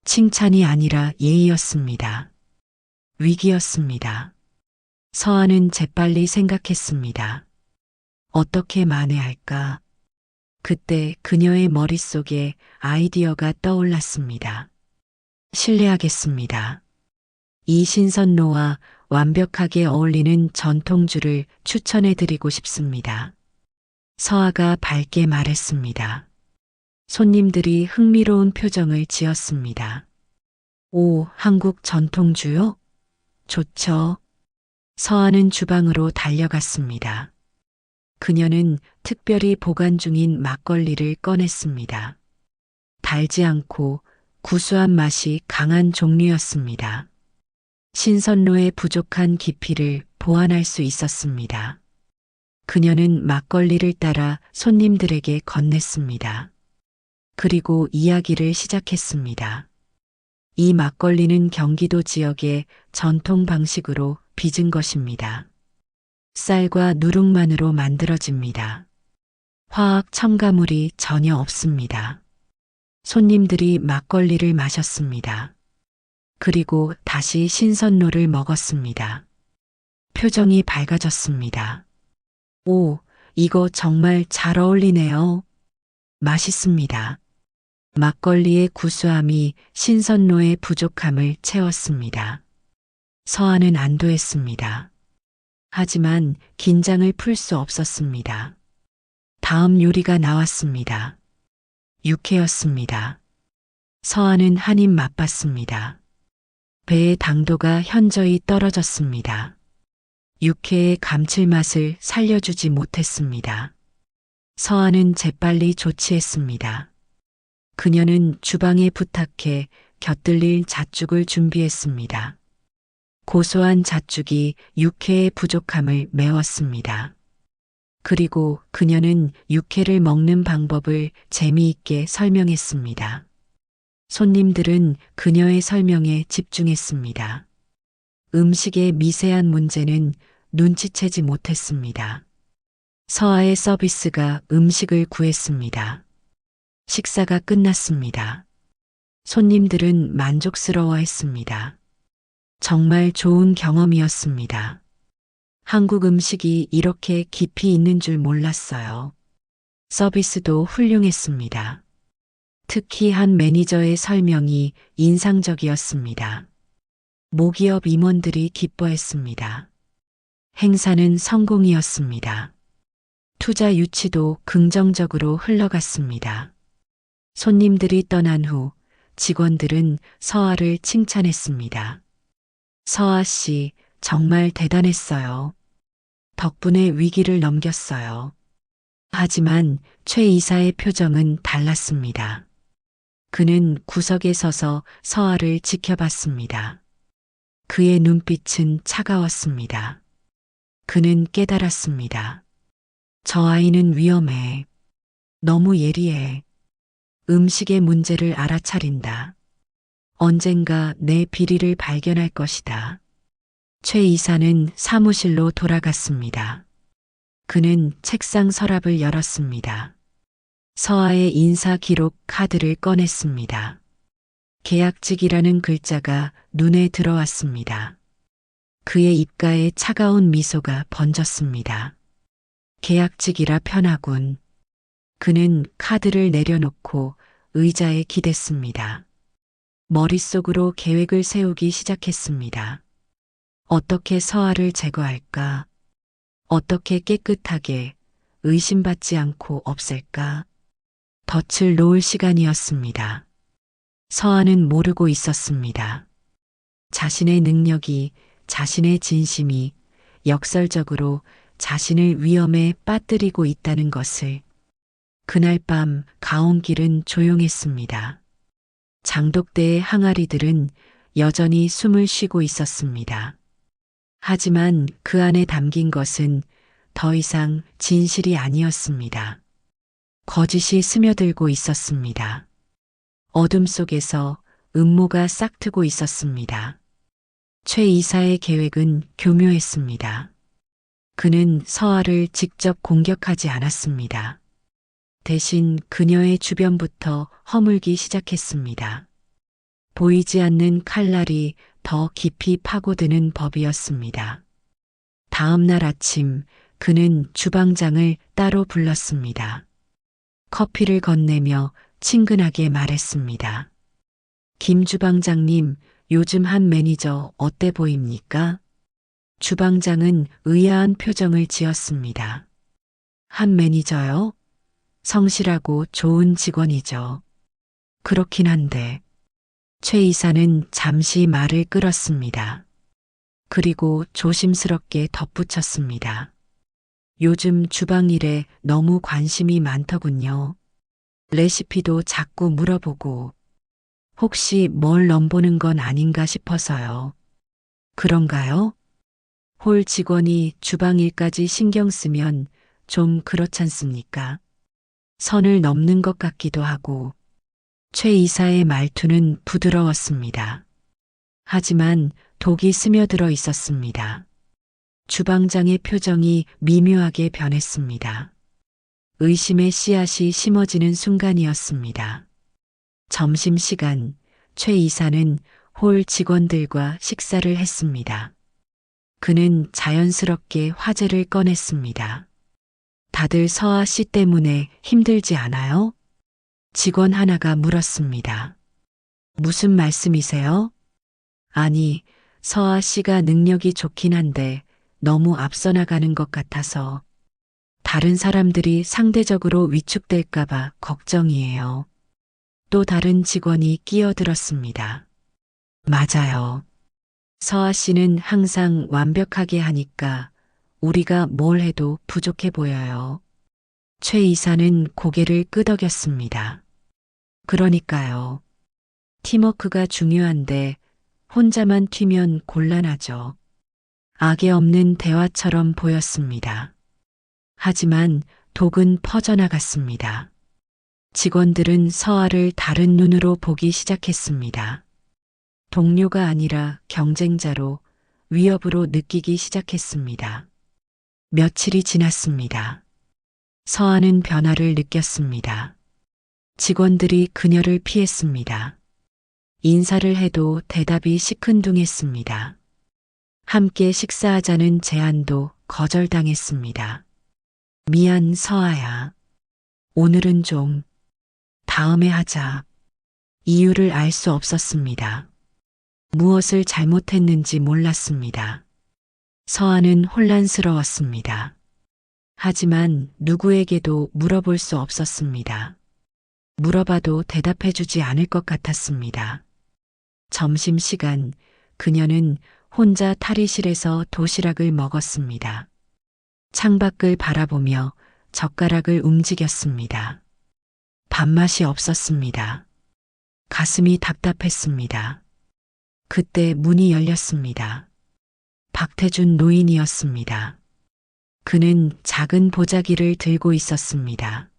칭찬이 아니라 예의였습니다. 위기였습니다. 서아는 재빨리 생각했습니다. 어떻게 만회할까? 그때 그녀의 머릿속에 아이디어가 떠올랐습니다. 실례하겠습니다. 이 신선로와 완벽하게 어울리는 전통주를 추천해드리고 싶습니다. 서아가 밝게 말했습니다. 손님들이 흥미로운 표정을 지었습니다. 오, 한국 전통주요? 좋죠. 서아는 주방으로 달려갔습니다. 그녀는 특별히 보관 중인 막걸리를 꺼냈습니다. 달지 않고 구수한 맛이 강한 종류였습니다. 신선로의 부족한 깊이를 보완할 수 있었습니다. 그녀는 막걸리를 따라 손님들에게 건넸습니다. 그리고 이야기를 시작했습니다. 이 막걸리는 경기도 지역의 전통 방식으로 빚은 것입니다. 쌀과 누룩만으로 만들어집니다. 화학 첨가물이 전혀 없습니다. 손님들이 막걸리를 마셨습니다. 그리고 다시 신선로를 먹었습니다. 표정이 밝아졌습니다. 오, 이거 정말 잘 어울리네요. 맛있습니다. 막걸리의 구수함이 신선로의 부족함을 채웠습니다. 서한은 안도했습니다. 하지만 긴장을 풀 수 없었습니다. 다음 요리가 나왔습니다. 육회였습니다. 서한은 한 입 맛봤습니다. 배의 당도가 현저히 떨어졌습니다. 육회의 감칠맛을 살려주지 못했습니다. 서한은 재빨리 조치했습니다. 그녀는 주방에 부탁해 곁들일 잣죽을 준비했습니다. 고소한 잣죽이 육회의 부족함을 메웠습니다. 그리고 그녀는 육회를 먹는 방법을 재미있게 설명했습니다. 손님들은 그녀의 설명에 집중했습니다. 음식의 미세한 문제는 눈치채지 못했습니다. 서아의 서비스가 음식을 구했습니다. 식사가 끝났습니다. 손님들은 만족스러워했습니다. 정말 좋은 경험이었습니다. 한국 음식이 이렇게 깊이 있는 줄 몰랐어요. 서비스도 훌륭했습니다. 특히 한 매니저의 설명이 인상적이었습니다. 모기업 임원들이 기뻐했습니다. 행사는 성공이었습니다. 투자 유치도 긍정적으로 흘러갔습니다. 손님들이 떠난 후 직원들은 서아를 칭찬했습니다. 서아 씨, 정말 대단했어요. 덕분에 위기를 넘겼어요. 하지만 최 이사의 표정은 달랐습니다. 그는 구석에 서서 서아를 지켜봤습니다. 그의 눈빛은 차가웠습니다. 그는 깨달았습니다. 저 아이는 위험해. 너무 예리해. 음식의 문제를 알아차린다. 언젠가 내 비리를 발견할 것이다. 최 이사는 사무실로 돌아갔습니다. 그는 책상 서랍을 열었습니다. 서아의 인사 기록 카드를 꺼냈습니다. 계약직이라는 글자가 눈에 들어왔습니다. 그의 입가에 차가운 미소가 번졌습니다. 계약직이라 편하군. 그는 카드를 내려놓고 의자에 기댔습니다. 머릿속으로 계획을 세우기 시작했습니다. 어떻게 서아를 제거할까? 어떻게 깨끗하게 의심받지 않고 없앨까? 덫을 놓을 시간이었습니다. 서아는 모르고 있었습니다. 자신의 능력이, 자신의 진심이 역설적으로 자신을 위험에 빠뜨리고 있다는 것을. 그날 밤 가온길은 조용했습니다. 장독대의 항아리들은 여전히 숨을 쉬고 있었습니다. 하지만 그 안에 담긴 것은 더 이상 진실이 아니었습니다. 거짓이 스며들고 있었습니다. 어둠 속에서 음모가 싹트고 있었습니다. 최 이사의 계획은 교묘했습니다. 그는 서아를 직접 공격하지 않았습니다. 대신 그녀의 주변부터 허물기 시작했습니다. 보이지 않는 칼날이 더 깊이 파고드는 법이었습니다. 다음 날 아침 그는 주방장을 따로 불렀습니다. 커피를 건네며 친근하게 말했습니다. 김 주방장님, 요즘 한 매니저 어때 보입니까? 주방장은 의아한 표정을 지었습니다. 한 매니저요? 성실하고 좋은 직원이죠. 그렇긴 한데. 최 이사는 잠시 말을 끌었습니다. 그리고 조심스럽게 덧붙였습니다. 요즘 주방 일에 너무 관심이 많더군요. 레시피도 자꾸 물어보고 혹시 뭘 넘보는 건 아닌가 싶어서요. 그런가요? 홀 직원이 주방 일까지 신경 쓰면 좀 그렇잖습니까? 선을 넘는 것 같기도 하고. 최 이사의 말투는 부드러웠습니다. 하지만 독이 스며들어 있었습니다. 주방장의 표정이 미묘하게 변했습니다. 의심의 씨앗이 심어지는 순간이었습니다. 점심시간, 최 이사는 홀 직원들과 식사를 했습니다. 그는 자연스럽게 화제를 꺼냈습니다. 다들 서아 씨 때문에 힘들지 않아요? 직원 하나가 물었습니다. 무슨 말씀이세요? 아니, 서아 씨가 능력이 좋긴 한데 너무 앞서 나가는 것 같아서 다른 사람들이 상대적으로 위축될까봐 걱정이에요. 또 다른 직원이 끼어들었습니다. 맞아요. 서아 씨는 항상 완벽하게 하니까 우리가 뭘 해도 부족해 보여요. 최 이사는 고개를 끄덕였습니다. 그러니까요. 팀워크가 중요한데 혼자만 튀면 곤란하죠. 악의 없는 대화처럼 보였습니다. 하지만 독은 퍼져나갔습니다. 직원들은 서아를 다른 눈으로 보기 시작했습니다. 동료가 아니라 경쟁자로, 위협으로 느끼기 시작했습니다. 며칠이 지났습니다. 서아는 변화를 느꼈습니다. 직원들이 그녀를 피했습니다. 인사를 해도 대답이 시큰둥했습니다. 함께 식사하자는 제안도 거절당했습니다. 미안, 서아야. 오늘은 좀, 다음에 하자. 이유를 알 수 없었습니다. 무엇을 잘못했는지 몰랐습니다. 서아는 혼란스러웠습니다. 하지만 누구에게도 물어볼 수 없었습니다. 물어봐도 대답해주지 않을 것 같았습니다. 점심시간 그녀는 혼자 탈의실에서 도시락을 먹었습니다. 창밖을 바라보며 젓가락을 움직였습니다. 밥맛이 없었습니다. 가슴이 답답했습니다. 그때 문이 열렸습니다. 박태준 노인이었습니다. 그는 작은 보자기를 들고 있었습니다.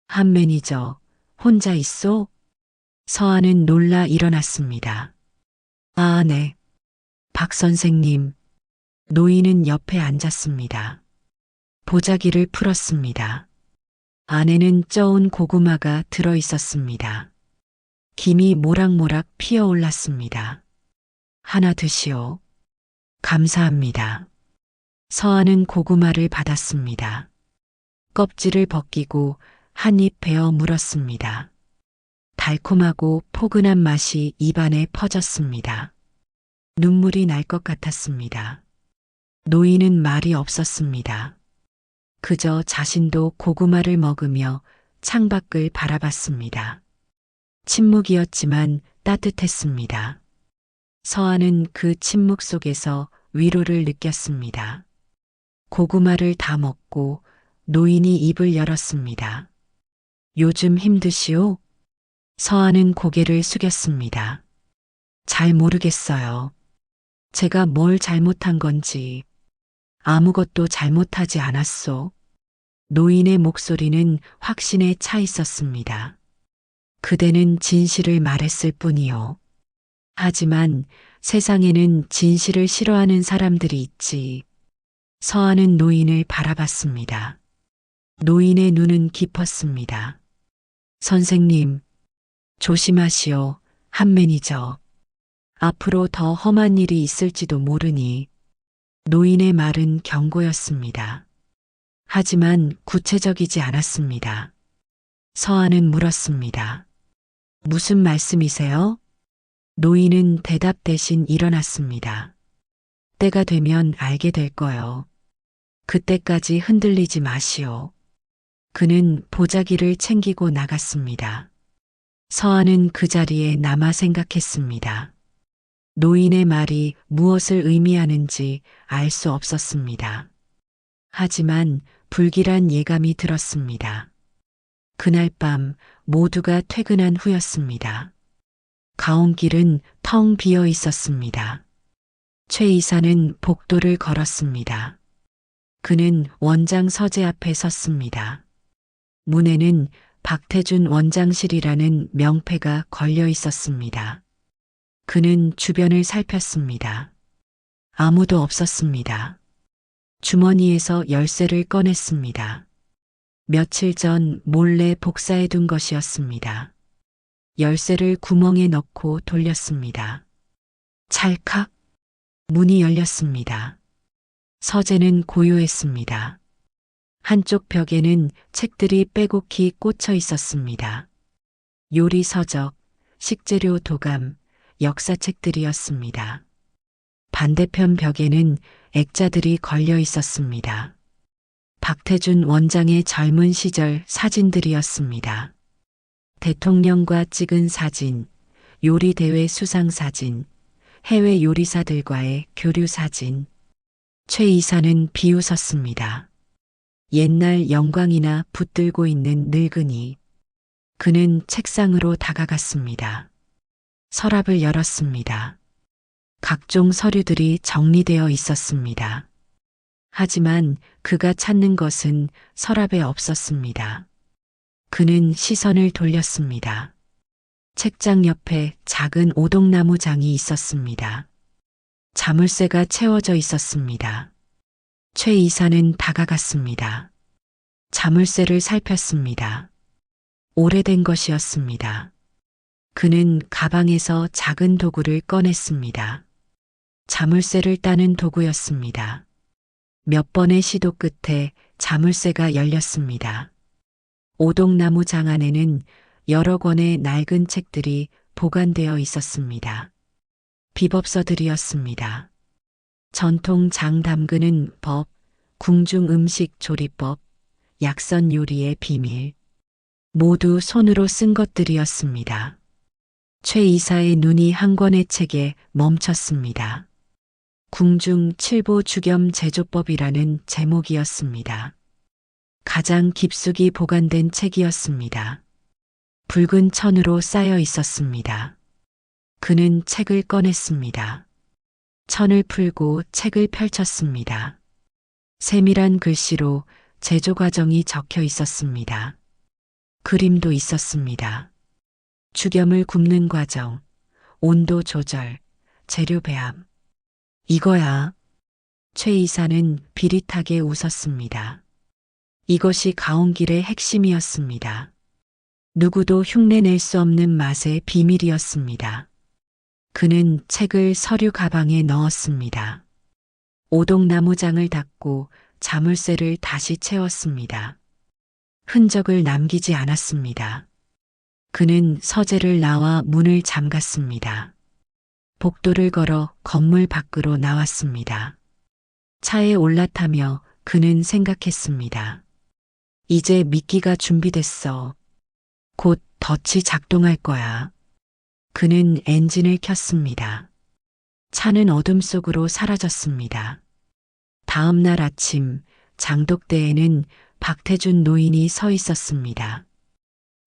한 매니저, 혼자 있소? 서한은 놀라 일어났습니다. 아, 네. 박 선생님. 노인은 옆에 앉았습니다. 보자기를 풀었습니다. 안에는 쪄온 고구마가 들어 있었습니다. 김이 모락모락 피어올랐습니다. 하나 드시오. 감사합니다. 서한은 고구마를 받았습니다. 껍질을 벗기고 한 입 베어 물었습니다. 달콤하고 포근한 맛이 입안에 퍼졌습니다. 눈물이 날 것 같았습니다. 노인은 말이 없었습니다. 그저 자신도 고구마를 먹으며 창밖을 바라봤습니다. 침묵이었지만 따뜻했습니다. 서한은 그 침묵 속에서 위로를 느꼈습니다. 고구마를 다 먹고 노인이 입을 열었습니다. 요즘 힘드시오? 서한은 고개를 숙였습니다. 잘 모르겠어요. 제가 뭘 잘못한 건지. 아무것도 잘못하지 않았소. 노인의 목소리는 확신에 차 있었습니다. 그대는 진실을 말했을 뿐이요. 하지만 세상에는 진실을 싫어하는 사람들이 있지. 서한은 노인을 바라봤습니다. 노인의 눈은 깊었습니다. 선생님, 조심하시오, 한 매니저. 앞으로 더 험한 일이 있을지도 모르니. 노인의 말은 경고였습니다. 하지만 구체적이지 않았습니다. 서한은 물었습니다. 무슨 말씀이세요? 노인은 대답 대신 일어났습니다. 때가 되면 알게 될 거요. 그때까지 흔들리지 마시오. 그는 보자기를 챙기고 나갔습니다. 서한은 그 자리에 남아 생각했습니다. 노인의 말이 무엇을 의미하는지 알 수 없었습니다. 하지만 불길한 예감이 들었습니다. 그날 밤 모두가 퇴근한 후였습니다. 가온길은 텅 비어 있었습니다. 최 이사는 복도를 걸었습니다. 그는 원장 서재 앞에 섰습니다. 문에는 박태준 원장실이라는 명패가 걸려 있었습니다. 그는 주변을 살폈습니다. 아무도 없었습니다. 주머니에서 열쇠를 꺼냈습니다. 며칠 전 몰래 복사해둔 것이었습니다. 열쇠를 구멍에 넣고 돌렸습니다. 찰칵 문이 열렸습니다. 서재는 고요했습니다. 한쪽 벽에는 책들이 빼곡히 꽂혀 있었습니다. 요리 서적, 식재료 도감, 역사책들이었습니다. 반대편 벽에는 액자들이 걸려 있었습니다. 박태준 원장의 젊은 시절 사진들이었습니다. 대통령과 찍은 사진, 요리대회 수상 사진, 해외 요리사들과의 교류 사진. 최 이사는 비웃었습니다. 옛날 영광이나 붙들고 있는 늙은이. 그는 책상으로 다가갔습니다. 서랍을 열었습니다. 각종 서류들이 정리되어 있었습니다. 하지만 그가 찾는 것은 서랍에 없었습니다. 그는 시선을 돌렸습니다. 책장 옆에 작은 오동나무 장이 있었습니다. 자물쇠가 채워져 있었습니다. 최 이사는 다가갔습니다. 자물쇠를 살폈습니다. 오래된 것이었습니다. 그는 가방에서 작은 도구를 꺼냈습니다. 자물쇠를 따는 도구였습니다. 몇 번의 시도 끝에 자물쇠가 열렸습니다. 오동나무 장 안에는 여러 권의 낡은 책들이 보관되어 있었습니다. 비법서들이었습니다. 전통 장 담그는 법, 궁중 음식 조리법, 약선 요리의 비밀. 모두 손으로 쓴 것들이었습니다. 최 이사의 눈이 한 권의 책에 멈췄습니다. 궁중 칠보 주겸 제조법이라는 제목이었습니다. 가장 깊숙이 보관된 책이었습니다. 붉은 천으로 쌓여 있었습니다. 그는 책을 꺼냈습니다. 천을 풀고 책을 펼쳤습니다. 세밀한 글씨로 제조 과정이 적혀 있었습니다. 그림도 있었습니다. 주겸을 굽는 과정, 온도 조절, 재료 배합. 이거야. 최 이사는 비릿하게 웃었습니다. 이것이 가온길의 핵심이었습니다. 누구도 흉내낼 수 없는 맛의 비밀이었습니다. 그는 책을 서류 가방에 넣었습니다. 오동나무장을 닫고 자물쇠를 다시 채웠습니다. 흔적을 남기지 않았습니다. 그는 서재를 나와 문을 잠갔습니다. 복도를 걸어 건물 밖으로 나왔습니다. 차에 올라타며 그는 생각했습니다. 이제 미끼가 준비됐어. 곧 덫이 작동할 거야. 그는 엔진을 켰습니다. 차는 어둠 속으로 사라졌습니다. 다음 날 아침 장독대에는 박태준 노인이 서 있었습니다.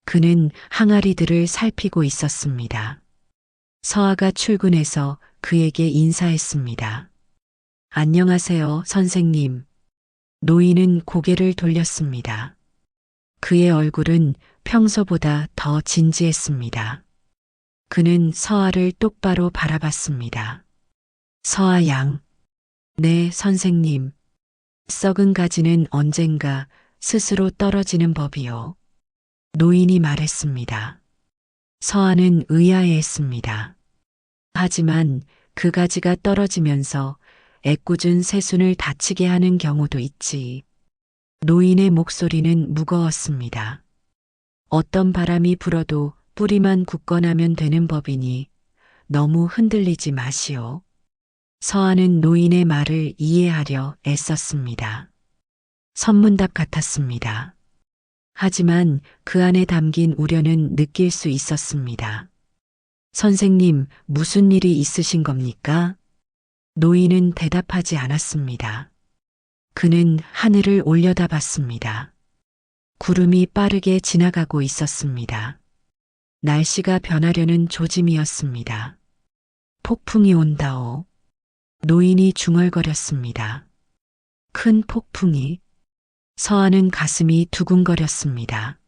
그는 항아리들을 살피고 있었습니다. 서아가 출근해서 그에게 인사했습니다. 안녕하세요, 선생님. 노인은 고개를 돌렸습니다. 그의 얼굴은 평소보다 더 진지했습니다. 그는 서아를 똑바로 바라봤습니다. 서아 양. 네, 선생님. 썩은 가지는 언젠가 스스로 떨어지는 법이요. 노인이 말했습니다. 서아는 의아해했습니다. 하지만 그 가지가 떨어지면서 애꿎은 새순을 다치게 하는 경우도 있지. 노인의 목소리는 무거웠습니다. 어떤 바람이 불어도 뿌리만 굳건하면 되는 법이니 너무 흔들리지 마시오. 서아는 노인의 말을 이해하려 애썼습니다. 선문답 같았습니다. 하지만 그 안에 담긴 우려는 느낄 수 있었습니다. 선생님, 무슨 일이 있으신 겁니까? 노인은 대답하지 않았습니다. 그는 하늘을 올려다봤습니다. 구름이 빠르게 지나가고 있었습니다. 날씨가 변하려는 조짐이었습니다. 폭풍이 온다오. 노인이 중얼거렸습니다. 큰 폭풍이. 서아는 가슴이 두근거렸습니다.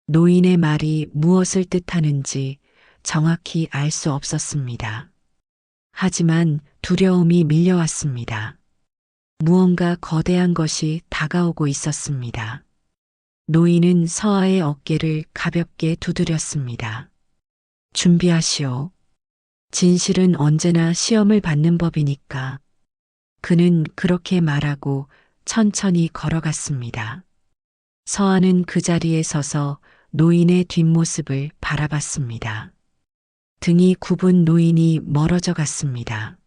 노인의 말이 무엇을 뜻하는지 정확히 알 수 없었습니다. 하지만 두려움이 밀려왔습니다. 무언가 거대한 것이 다가오고 있었습니다. 노인은 서아의 어깨를 가볍게 두드렸습니다. 준비하시오. 진실은 언제나 시험을 받는 법이니까. 그는 그렇게 말하고 천천히 걸어갔습니다. 서아는 그 자리에 서서 노인의 뒷모습을 바라봤습니다. 등이 굽은 노인이 멀어져 갔습니다.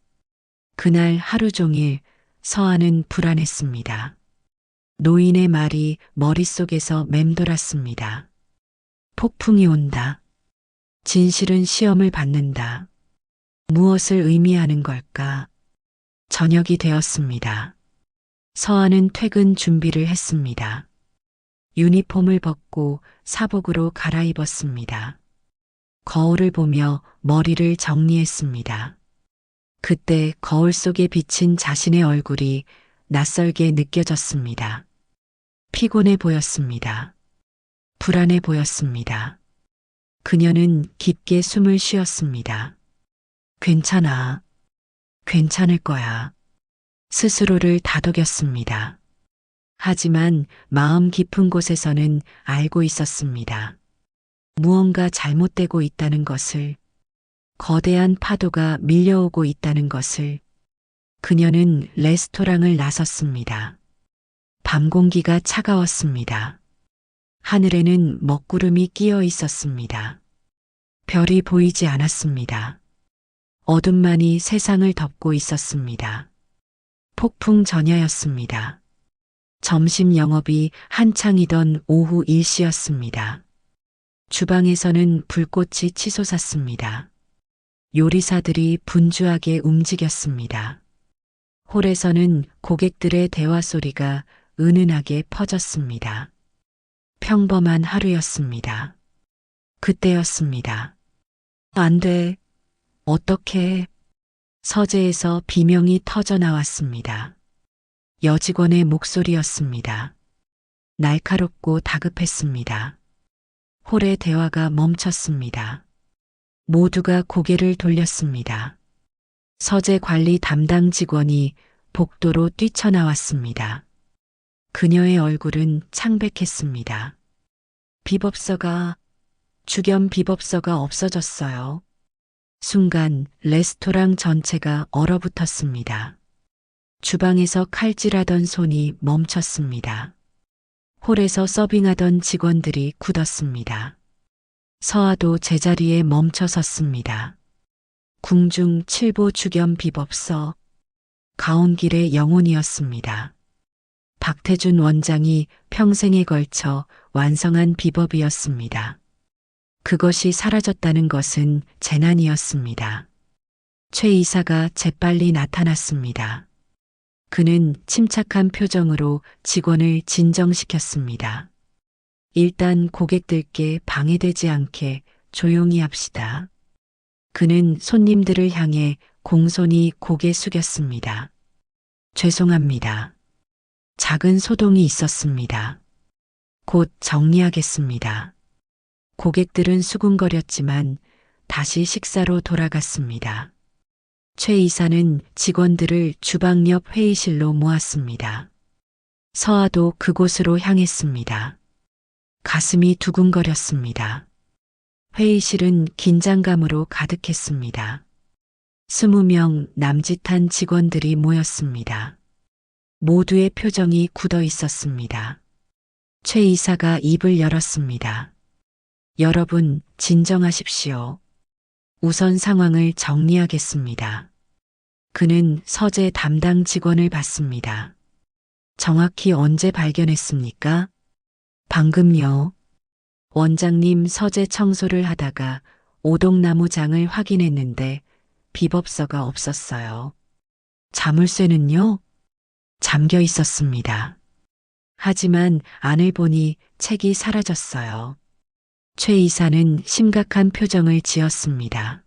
그날 하루 종일 서아는 불안했습니다. 노인의 말이 머릿속에서 맴돌았습니다. 폭풍이 온다. 진실은 시험을 받는다. 무엇을 의미하는 걸까? 저녁이 되었습니다. 서아는 퇴근 준비를 했습니다. 유니폼을 벗고 사복으로 갈아입었습니다. 거울을 보며 머리를 정리했습니다. 그때 거울 속에 비친 자신의 얼굴이 낯설게 느껴졌습니다. 피곤해 보였습니다. 불안해 보였습니다. 그녀는 깊게 숨을 쉬었습니다. 괜찮아. 괜찮을 거야. 스스로를 다독였습니다. 하지만 마음 깊은 곳에서는 알고 있었습니다. 무언가 잘못되고 있다는 것을, 거대한 파도가 밀려오고 있다는 것을. 그녀는 레스토랑을 나섰습니다. 밤 공기가 차가웠습니다. 하늘에는 먹구름이 끼어 있었습니다. 별이 보이지 않았습니다. 어둠만이 세상을 덮고 있었습니다. 폭풍 전야였습니다. 점심 영업이 한창이던 오후 1시였습니다. 주방에서는 불꽃이 치솟았습니다. 요리사들이 분주하게 움직였습니다. 홀에서는 고객들의 대화 소리가 은은하게 퍼졌습니다. 평범한 하루였습니다. 그때였습니다. 안 돼. 어떻게? 서재에서 비명이 터져 나왔습니다. 여직원의 목소리였습니다. 날카롭고 다급했습니다. 홀의 대화가 멈췄습니다. 모두가 고개를 돌렸습니다. 서재 관리 담당 직원이 복도로 뛰쳐나왔습니다. 그녀의 얼굴은 창백했습니다. 비법서가, 주겸 비법서가 없어졌어요. 순간 레스토랑 전체가 얼어붙었습니다. 주방에서 칼질하던 손이 멈췄습니다. 홀에서 서빙하던 직원들이 굳었습니다. 서아도 제자리에 멈춰 섰습니다. 궁중 칠보 주겸 비법서, 가온길의 영혼이었습니다. 박태준 원장이 평생에 걸쳐 완성한 비법이었습니다. 그것이 사라졌다는 것은 재난이었습니다. 최 이사가 재빨리 나타났습니다. 그는 침착한 표정으로 직원을 진정시켰습니다. 일단 고객들께 방해되지 않게 조용히 합시다. 그는 손님들을 향해 공손히 고개 숙였습니다. 죄송합니다. 작은 소동이 있었습니다. 곧 정리하겠습니다. 고객들은 수군거렸지만 다시 식사로 돌아갔습니다. 최 이사는 직원들을 주방 옆 회의실로 모았습니다. 서아도 그곳으로 향했습니다. 가슴이 두근거렸습니다. 회의실은 긴장감으로 가득했습니다. 20명 남짓한 직원들이 모였습니다. 모두의 표정이 굳어 있었습니다. 최 이사가 입을 열었습니다. 여러분, 진정하십시오. 우선 상황을 정리하겠습니다. 그는 서재 담당 직원을 봤습니다. 정확히 언제 발견했습니까? 방금요. 원장님 서재 청소를 하다가 오동나무장을 확인했는데 비법서가 없었어요. 자물쇠는요? 잠겨 있었습니다. 하지만 안을 보니 책이 사라졌어요. 최 이사는 심각한 표정을 지었습니다.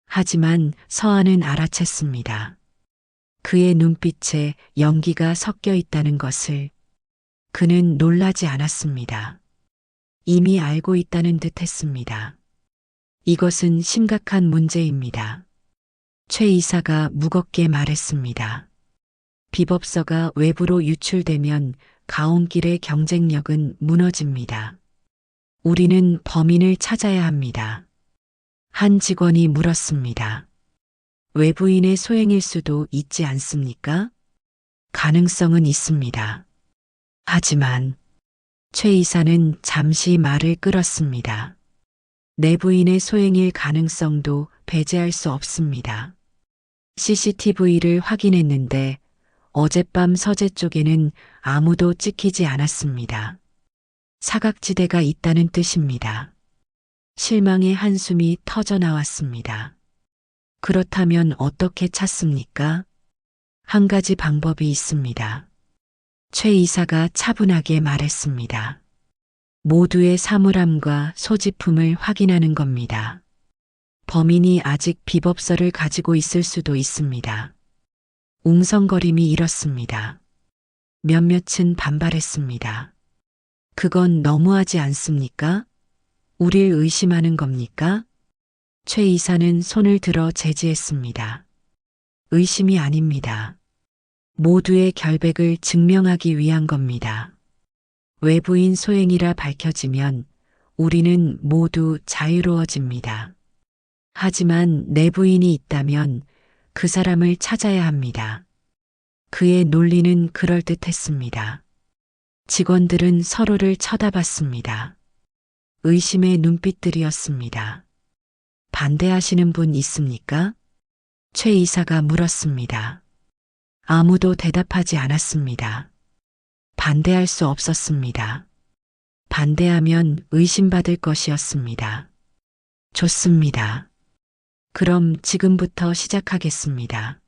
하지만 서아는 알아챘습니다. 그의 눈빛에 연기가 섞여 있다는 것을. 그는 놀라지 않았습니다. 이미 알고 있다는 듯 했습니다. 이것은 심각한 문제입니다. 최 이사가 무겁게 말했습니다. 비법서가 외부로 유출되면 가온길의 경쟁력은 무너집니다. 우리는 범인을 찾아야 합니다. 한 직원이 물었습니다. 외부인의 소행일 수도 있지 않습니까? 가능성은 있습니다. 하지만 최 이사는 잠시 말을 끌었습니다. 내부인의 소행일 가능성도 배제할 수 없습니다. CCTV를 확인했는데 어젯밤 서재 쪽에는 아무도 찍히지 않았습니다. 사각지대가 있다는 뜻입니다. 실망의 한숨이 터져 나왔습니다. 그렇다면 어떻게 찾습니까? 한 가지 방법이 있습니다. 최 이사가 차분하게 말했습니다. 모두의 사물함과 소지품을 확인하는 겁니다. 범인이 아직 비법서를 가지고 있을 수도 있습니다. 웅성거림이 일었습니다. 몇몇은 반발했습니다. 그건 너무하지 않습니까? 우릴 의심하는 겁니까? 최 이사는 손을 들어 제지했습니다. 의심이 아닙니다. 모두의 결백을 증명하기 위한 겁니다. 외부인 소행이라 밝혀지면 우리는 모두 자유로워집니다. 하지만 내부인이 있다면 그 사람을 찾아야 합니다. 그의 논리는 그럴듯했습니다. 직원들은 서로를 쳐다봤습니다. 의심의 눈빛들이었습니다. 반대하시는 분 있습니까? 최 이사가 물었습니다. 아무도 대답하지 않았습니다. 반대할 수 없었습니다. 반대하면 의심받을 것이었습니다. 좋습니다. 그럼 지금부터 시작하겠습니다.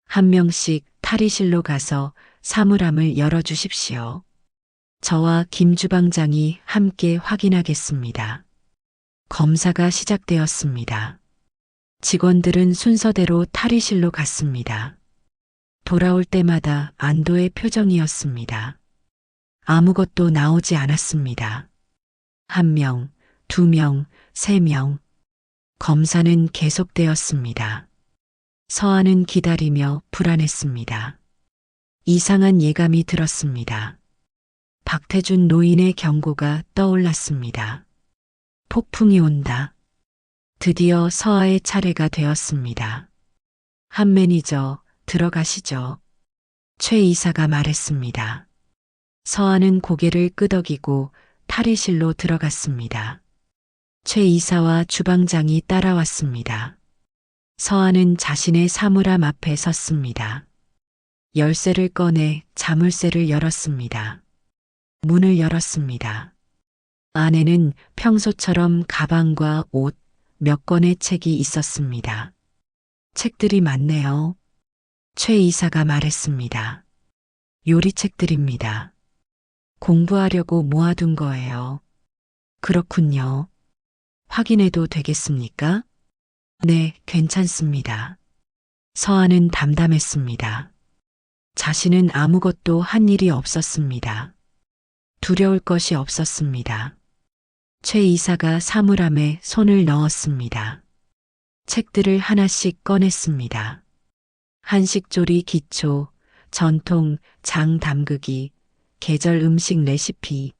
한 명씩 탈의실로 가서 사물함을 열어주십시오. 저와 김 주방장이 함께 확인하겠습니다. 검사가 시작되었습니다. 직원들은 순서대로 탈의실로 갔습니다. 돌아올 때마다 안도의 표정이었습니다. 아무것도 나오지 않았습니다. 1명, 2명, 3명. 검사는 계속되었습니다. 서한은 기다리며 불안했습니다. 이상한 예감이 들었습니다. 박태준 노인의 경고가 떠올랐습니다. 폭풍이 온다. 드디어 서아의 차례가 되었습니다. 한 매니저, 들어가시죠. 최 이사가 말했습니다. 서아는 고개를 끄덕이고 탈의실로 들어갔습니다. 최 이사와 주방장이 따라왔습니다. 서아는 자신의 사물함 앞에 섰습니다. 열쇠를 꺼내 자물쇠를 열었습니다. 문을 열었습니다. 안에는 평소처럼 가방과 옷, 몇 권의 책이 있었습니다. 책들이 많네요. 최 이사가 말했습니다. 요리책들입니다. 공부하려고 모아둔 거예요. 그렇군요. 확인해도 되겠습니까? 네, 괜찮습니다. 서아는 담담했습니다. 자신은 아무것도 한 일이 없었습니다. 두려울 것이 없었습니다. 최 이사가 사물함에 손을 넣었습니다. 책들을 하나씩 꺼냈습니다. 한식조리 기초, 전통, 장 담그기, 계절 음식 레시피,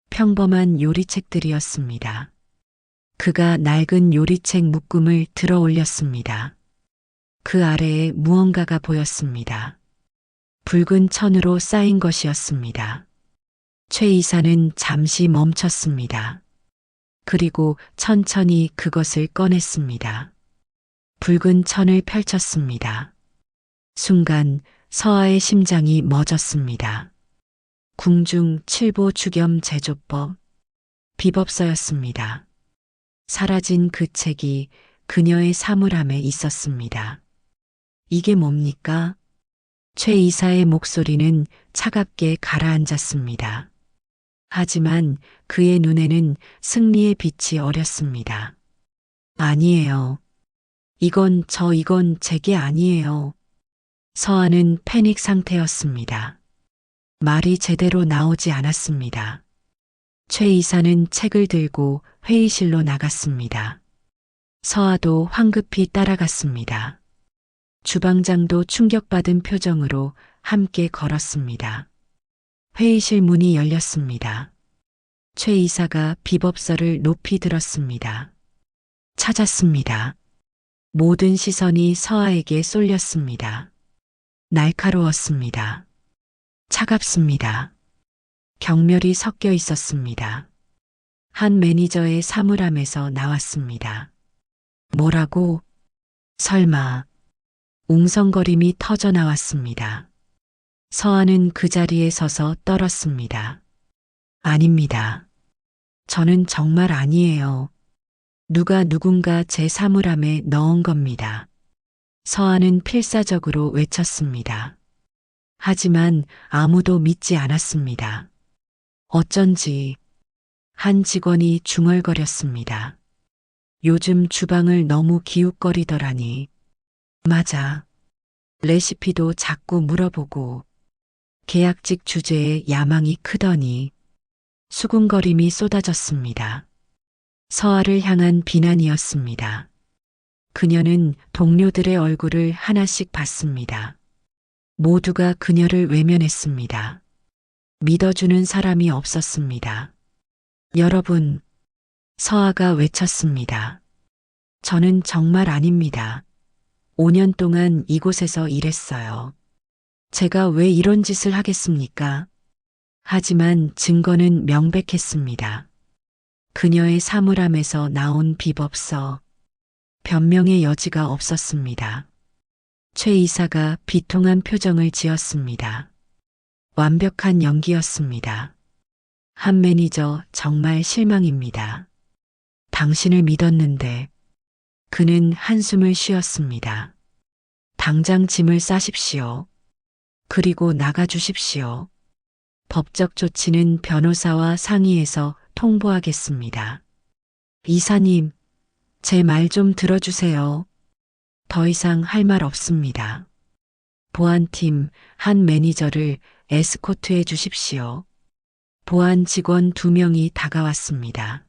평범한 요리책들이었습니다. 그가 낡은 요리책 묶음을 들어 올렸습니다. 그 아래에 무언가가 보였습니다. 붉은 천으로 쌓인 것이었습니다. 최 이사는 잠시 멈췄습니다. 그리고 천천히 그것을 꺼냈습니다. 붉은 천을 펼쳤습니다. 순간 서아의 심장이 멎었습니다. 궁중 칠보 주겸 제조법, 비법서였습니다. 사라진 그 책이 그녀의 사물함에 있었습니다. 이게 뭡니까? 최 이사의 목소리는 차갑게 가라앉았습니다. 하지만 그의 눈에는 승리의 빛이 어렸습니다. 아니에요. 이건 제게 아니에요. 서아는 패닉 상태였습니다. 말이 제대로 나오지 않았습니다. 최 이사는 책을 들고 회의실로 나갔습니다. 서아도 황급히 따라갔습니다. 주방장도 충격받은 표정으로 함께 걸었습니다. 회의실 문이 열렸습니다. 최 이사가 비법서를 높이 들었습니다. 찾았습니다. 모든 시선이 서아에게 쏠렸습니다. 날카로웠습니다. 차갑습니다. 경멸이 섞여 있었습니다. 한 매니저의 사물함에서 나왔습니다. 뭐라고? 설마. 웅성거림이 터져 나왔습니다. 서아는 그 자리에 서서 떨었습니다. 아닙니다. 저는 정말 아니에요. 누군가 제 사물함에 넣은 겁니다. 서아는 필사적으로 외쳤습니다. 하지만 아무도 믿지 않았습니다. 어쩐지 한 직원이 중얼거렸습니다. 요즘 주방을 너무 기웃거리더라니. 맞아. 레시피도 자꾸 물어보고 계약직 주제에 야망이 크더니 수군거림이 쏟아졌습니다. 서아를 향한 비난이었습니다. 그녀는 동료들의 얼굴을 하나씩 봤습니다. 모두가 그녀를 외면했습니다. 믿어주는 사람이 없었습니다. 여러분, 서아가 외쳤습니다. 저는 정말 아닙니다. 5년 동안 이곳에서 일했어요. 제가 왜 이런 짓을 하겠습니까? 하지만 증거는 명백했습니다. 그녀의 사물함에서 나온 비법서, 변명의 여지가 없었습니다. 최 이사가 비통한 표정을 지었습니다. 완벽한 연기였습니다. 한 매니저 정말 실망입니다. 당신을 믿었는데 그는 한숨을 쉬었습니다. 당장 짐을 싸십시오. 그리고 나가주십시오. 법적 조치는 변호사와 상의해서 통보하겠습니다. 이사님, 제 말 좀 들어주세요. 더 이상 할 말 없습니다. 보안팀 한 매니저를 에스코트해 주십시오. 보안 직원 2명이 다가왔습니다.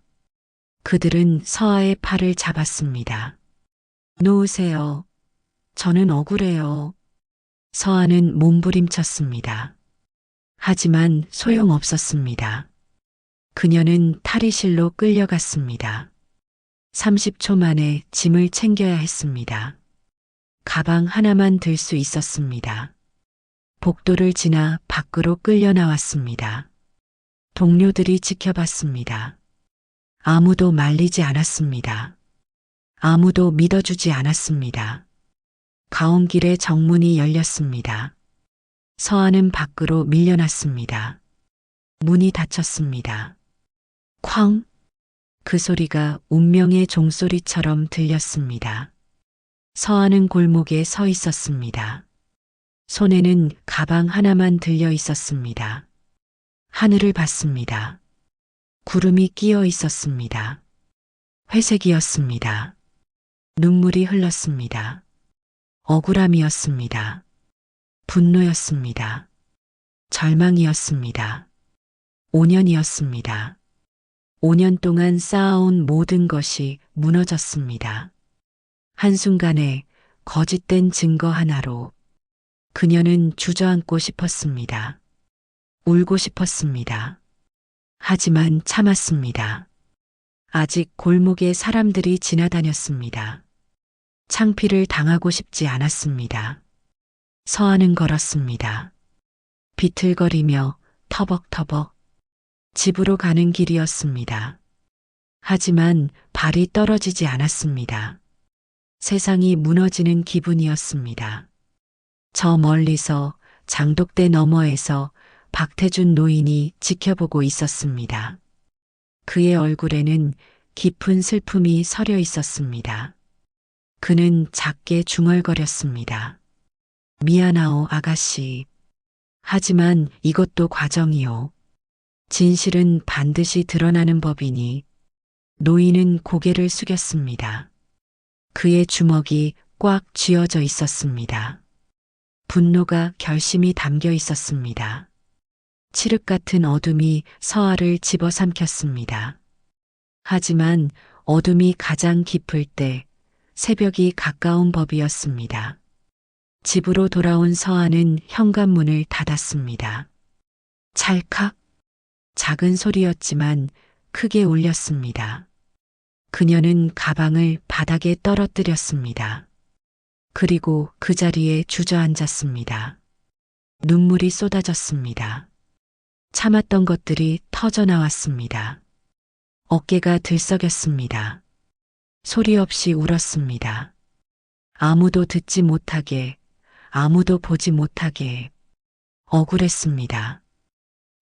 그들은 서아의 팔을 잡았습니다. 놓으세요. 저는 억울해요. 서아는 몸부림쳤습니다. 하지만 소용없었습니다. 그녀는 탈의실로 끌려갔습니다. 30초 만에 짐을 챙겨야 했습니다. 가방 하나만 들 수 있었습니다. 복도를 지나 밖으로 끌려 나왔습니다. 동료들이 지켜봤습니다. 아무도 말리지 않았습니다. 아무도 믿어주지 않았습니다. 가온길의 정문이 열렸습니다. 서아는 밖으로 밀려났습니다. 문이 닫혔습니다. 쾅! 그 소리가 운명의 종소리처럼 들렸습니다. 서아는 골목에 서 있었습니다. 손에는 가방 하나만 들려 있었습니다. 하늘을 봤습니다. 구름이 끼어 있었습니다. 회색이었습니다. 눈물이 흘렀습니다. 억울함이었습니다. 분노였습니다. 절망이었습니다. 5년이었습니다. 5년 동안 쌓아온 모든 것이 무너졌습니다. 한순간에 거짓된 증거 하나로 그녀는 주저앉고 싶었습니다. 울고 싶었습니다. 하지만 참았습니다. 아직 골목에 사람들이 지나다녔습니다. 창피를 당하고 싶지 않았습니다. 서아는 걸었습니다. 비틀거리며 터벅터벅 집으로 가는 길이었습니다. 하지만 발이 떨어지지 않았습니다. 세상이 무너지는 기분이었습니다. 저 멀리서 장독대 너머에서 박태준 노인이 지켜보고 있었습니다. 그의 얼굴에는 깊은 슬픔이 서려 있었습니다. 그는 작게 중얼거렸습니다. 미안하오, 아가씨. 하지만 이것도 과정이오. 진실은 반드시 드러나는 법이니. 노인은 고개를 숙였습니다. 그의 주먹이 꽉 쥐어져 있었습니다. 분노가 결심이 담겨 있었습니다. 칠흑 같은 어둠이 서아를 집어삼켰습니다. 하지만 어둠이 가장 깊을 때 새벽이 가까운 법이었습니다. 집으로 돌아온 서아는 현관문을 닫았습니다. 찰칵! 작은 소리였지만 크게 울렸습니다. 그녀는 가방을 바닥에 떨어뜨렸습니다. 그리고 그 자리에 주저앉았습니다. 눈물이 쏟아졌습니다. 참았던 것들이 터져 나왔습니다. 어깨가 들썩였습니다. 소리 없이 울었습니다. 아무도 듣지 못하게, 아무도 보지 못하게. 억울했습니다.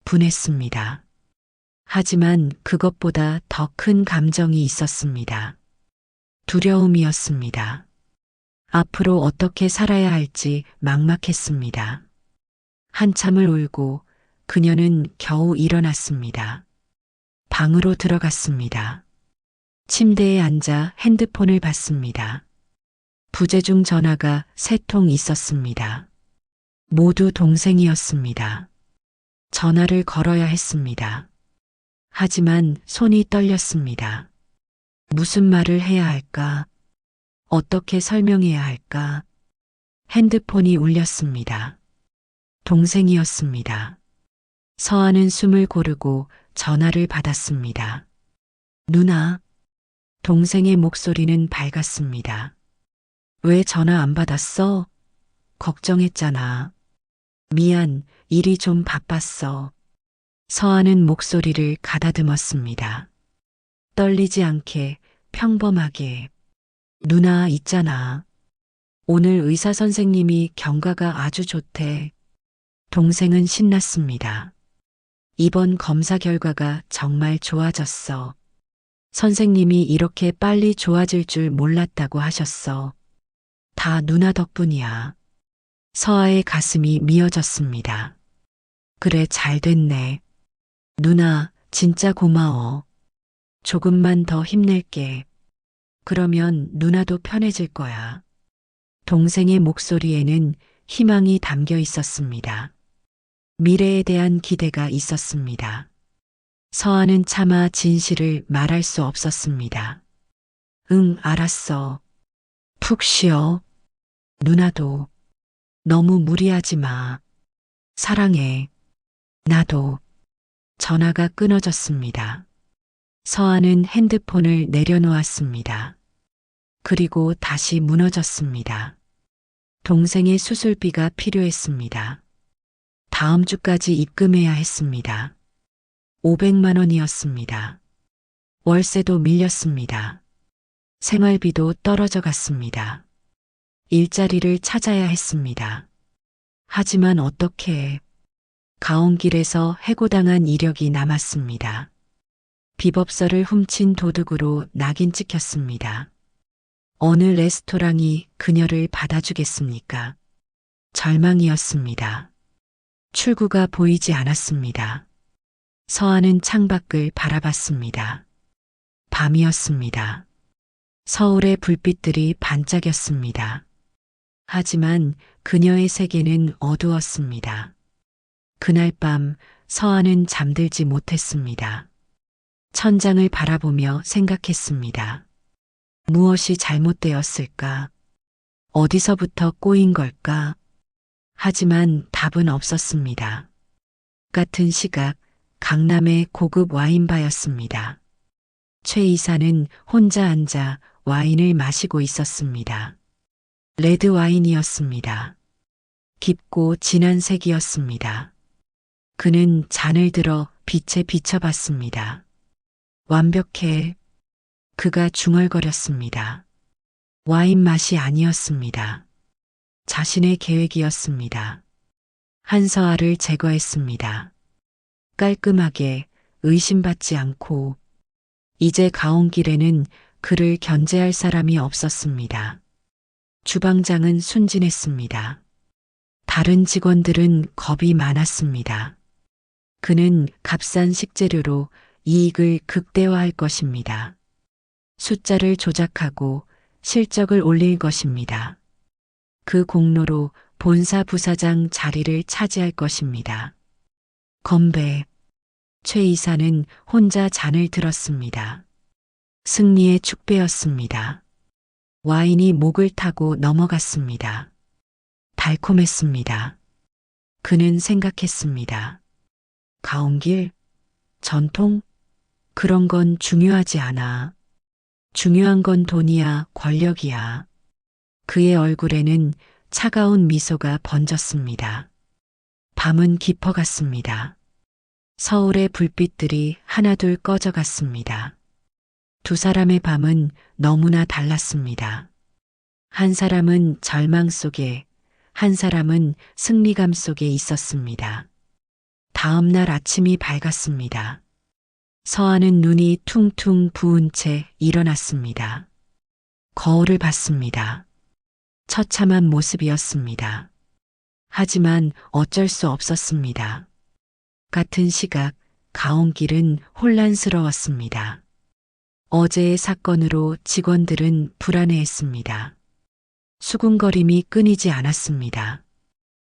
분했습니다. 하지만 그것보다 더 큰 감정이 있었습니다. 두려움이었습니다. 앞으로 어떻게 살아야 할지 막막했습니다. 한참을 울고 그녀는 겨우 일어났습니다. 방으로 들어갔습니다. 침대에 앉아 핸드폰을 봤습니다. 부재중 전화가 3통 있었습니다. 모두 동생이었습니다. 전화를 걸어야 했습니다. 하지만 손이 떨렸습니다. 무슨 말을 해야 할까? 어떻게 설명해야 할까? 핸드폰이 울렸습니다. 동생이었습니다. 서아는 숨을 고르고 전화를 받았습니다. 누나. 동생의 목소리는 밝았습니다. 왜 전화 안 받았어? 걱정했잖아. 미안, 일이 좀 바빴어. 서아는 목소리를 가다듬었습니다. 떨리지 않게, 평범하게. 누나 있잖아. 오늘 의사 선생님이 경과가 아주 좋대. 동생은 신났습니다. 이번 검사 결과가 정말 좋아졌어. 선생님이 이렇게 빨리 좋아질 줄 몰랐다고 하셨어. 다 누나 덕분이야. 서아의 가슴이 미어졌습니다. 그래, 잘 됐네. 누나, 진짜 고마워. 조금만 더 힘낼게. 그러면 누나도 편해질 거야. 동생의 목소리에는 희망이 담겨 있었습니다. 미래에 대한 기대가 있었습니다. 서아는 차마 진실을 말할 수 없었습니다. 응, 알았어. 푹 쉬어. 누나도. 너무 무리하지 마. 사랑해. 나도. 전화가 끊어졌습니다. 서아는 핸드폰을 내려놓았습니다. 그리고 다시 무너졌습니다. 동생의 수술비가 필요했습니다. 다음 주까지 입금해야 했습니다. 500만 원이었습니다. 월세도 밀렸습니다. 생활비도 떨어져 갔습니다. 일자리를 찾아야 했습니다. 하지만 어떻게 가온길에서 해고당한 이력이 남았습니다. 비법서를 훔친 도둑으로 낙인 찍혔습니다. 어느 레스토랑이 그녀를 받아주겠습니까? 절망이었습니다. 출구가 보이지 않았습니다. 서아는 창밖을 바라봤습니다. 밤이었습니다. 서울의 불빛들이 반짝였습니다. 하지만 그녀의 세계는 어두웠습니다. 그날 밤 서아는 잠들지 못했습니다. 천장을 바라보며 생각했습니다. 무엇이 잘못되었을까? 어디서부터 꼬인 걸까? 하지만 답은 없었습니다. 같은 시각 강남의 고급 와인바였습니다. 최 이사는 혼자 앉아 와인을 마시고 있었습니다. 레드 와인이었습니다. 깊고 진한 색이었습니다. 그는 잔을 들어 빛에 비춰봤습니다. 완벽해. 그가 중얼거렸습니다. 와인 맛이 아니었습니다. 자신의 계획이었습니다. 한서아를 제거했습니다. 깔끔하게, 의심받지 않고. 이제 가온길에는 그를 견제할 사람이 없었습니다. 주방장은 순진했습니다. 다른 직원들은 겁이 많았습니다. 그는 값싼 식재료로 이익을 극대화할 것입니다. 숫자를 조작하고 실적을 올릴 것입니다. 그 공로로 본사 부사장 자리를 차지할 것입니다. 건배. 최 이사는 혼자 잔을 들었습니다. 승리의 축배였습니다. 와인이 목을 타고 넘어갔습니다. 달콤했습니다. 그는 생각했습니다. 가온길? 전통? 그런 건 중요하지 않아. 중요한 건 돈이야, 권력이야. 그의 얼굴에는 차가운 미소가 번졌습니다. 밤은 깊어갔습니다. 서울의 불빛들이 하나둘 꺼져갔습니다. 두 사람의 밤은 너무나 달랐습니다. 한 사람은 절망 속에, 한 사람은 승리감 속에 있었습니다. 다음 날 아침이 밝았습니다. 서아는 눈이 퉁퉁 부은 채 일어났습니다. 거울을 봤습니다. 처참한 모습이었습니다. 하지만 어쩔 수 없었습니다. 같은 시각 가온길은 혼란스러웠습니다. 어제의 사건으로 직원들은 불안해했습니다. 수군거림이 끊이지 않았습니다.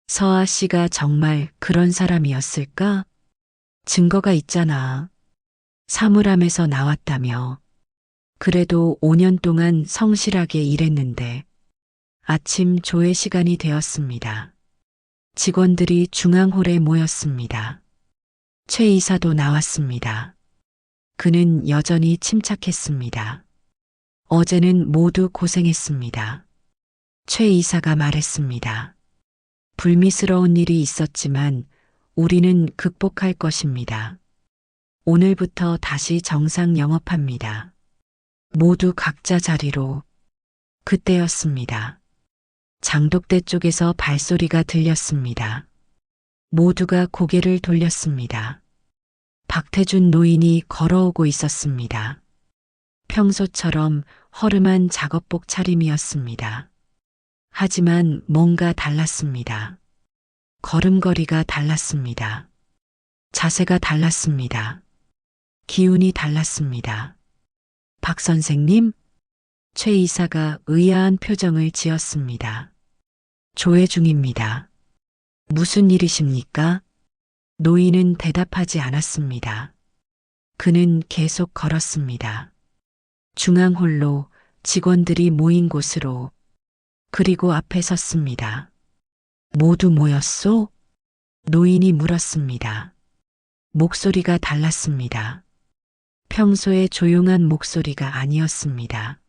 서아 씨가 정말 그런 사람이었을까? 증거가 있잖아. 사물함에서 나왔다며. 그래도 5년 동안 성실하게 일했는데. 아침 조회 시간이 되었습니다. 직원들이 중앙홀에 모였습니다. 최 이사도 나왔습니다. 그는 여전히 침착했습니다. 어제는 모두 고생했습니다. 최 이사가 말했습니다. 불미스러운 일이 있었지만 우리는 극복할 것입니다. 오늘부터 다시 정상 영업합니다. 모두 각자 자리로. 그때였습니다. 장독대 쪽에서 발소리가 들렸습니다. 모두가 고개를 돌렸습니다. 박태준 노인이 걸어오고 있었습니다. 평소처럼 허름한 작업복 차림이었습니다. 하지만 뭔가 달랐습니다. 걸음걸이가 달랐습니다. 자세가 달랐습니다. 기운이 달랐습니다. 박 선생님? 최 이사가 의아한 표정을 지었습니다. 조회 중입니다. 무슨 일이십니까? 노인은 대답하지 않았습니다. 그는 계속 걸었습니다. 중앙홀로, 직원들이 모인 곳으로, 그리고 앞에 섰습니다. 모두 모였소? 노인이 물었습니다. 목소리가 달랐습니다. 평소의 조용한 목소리가 아니었습니다.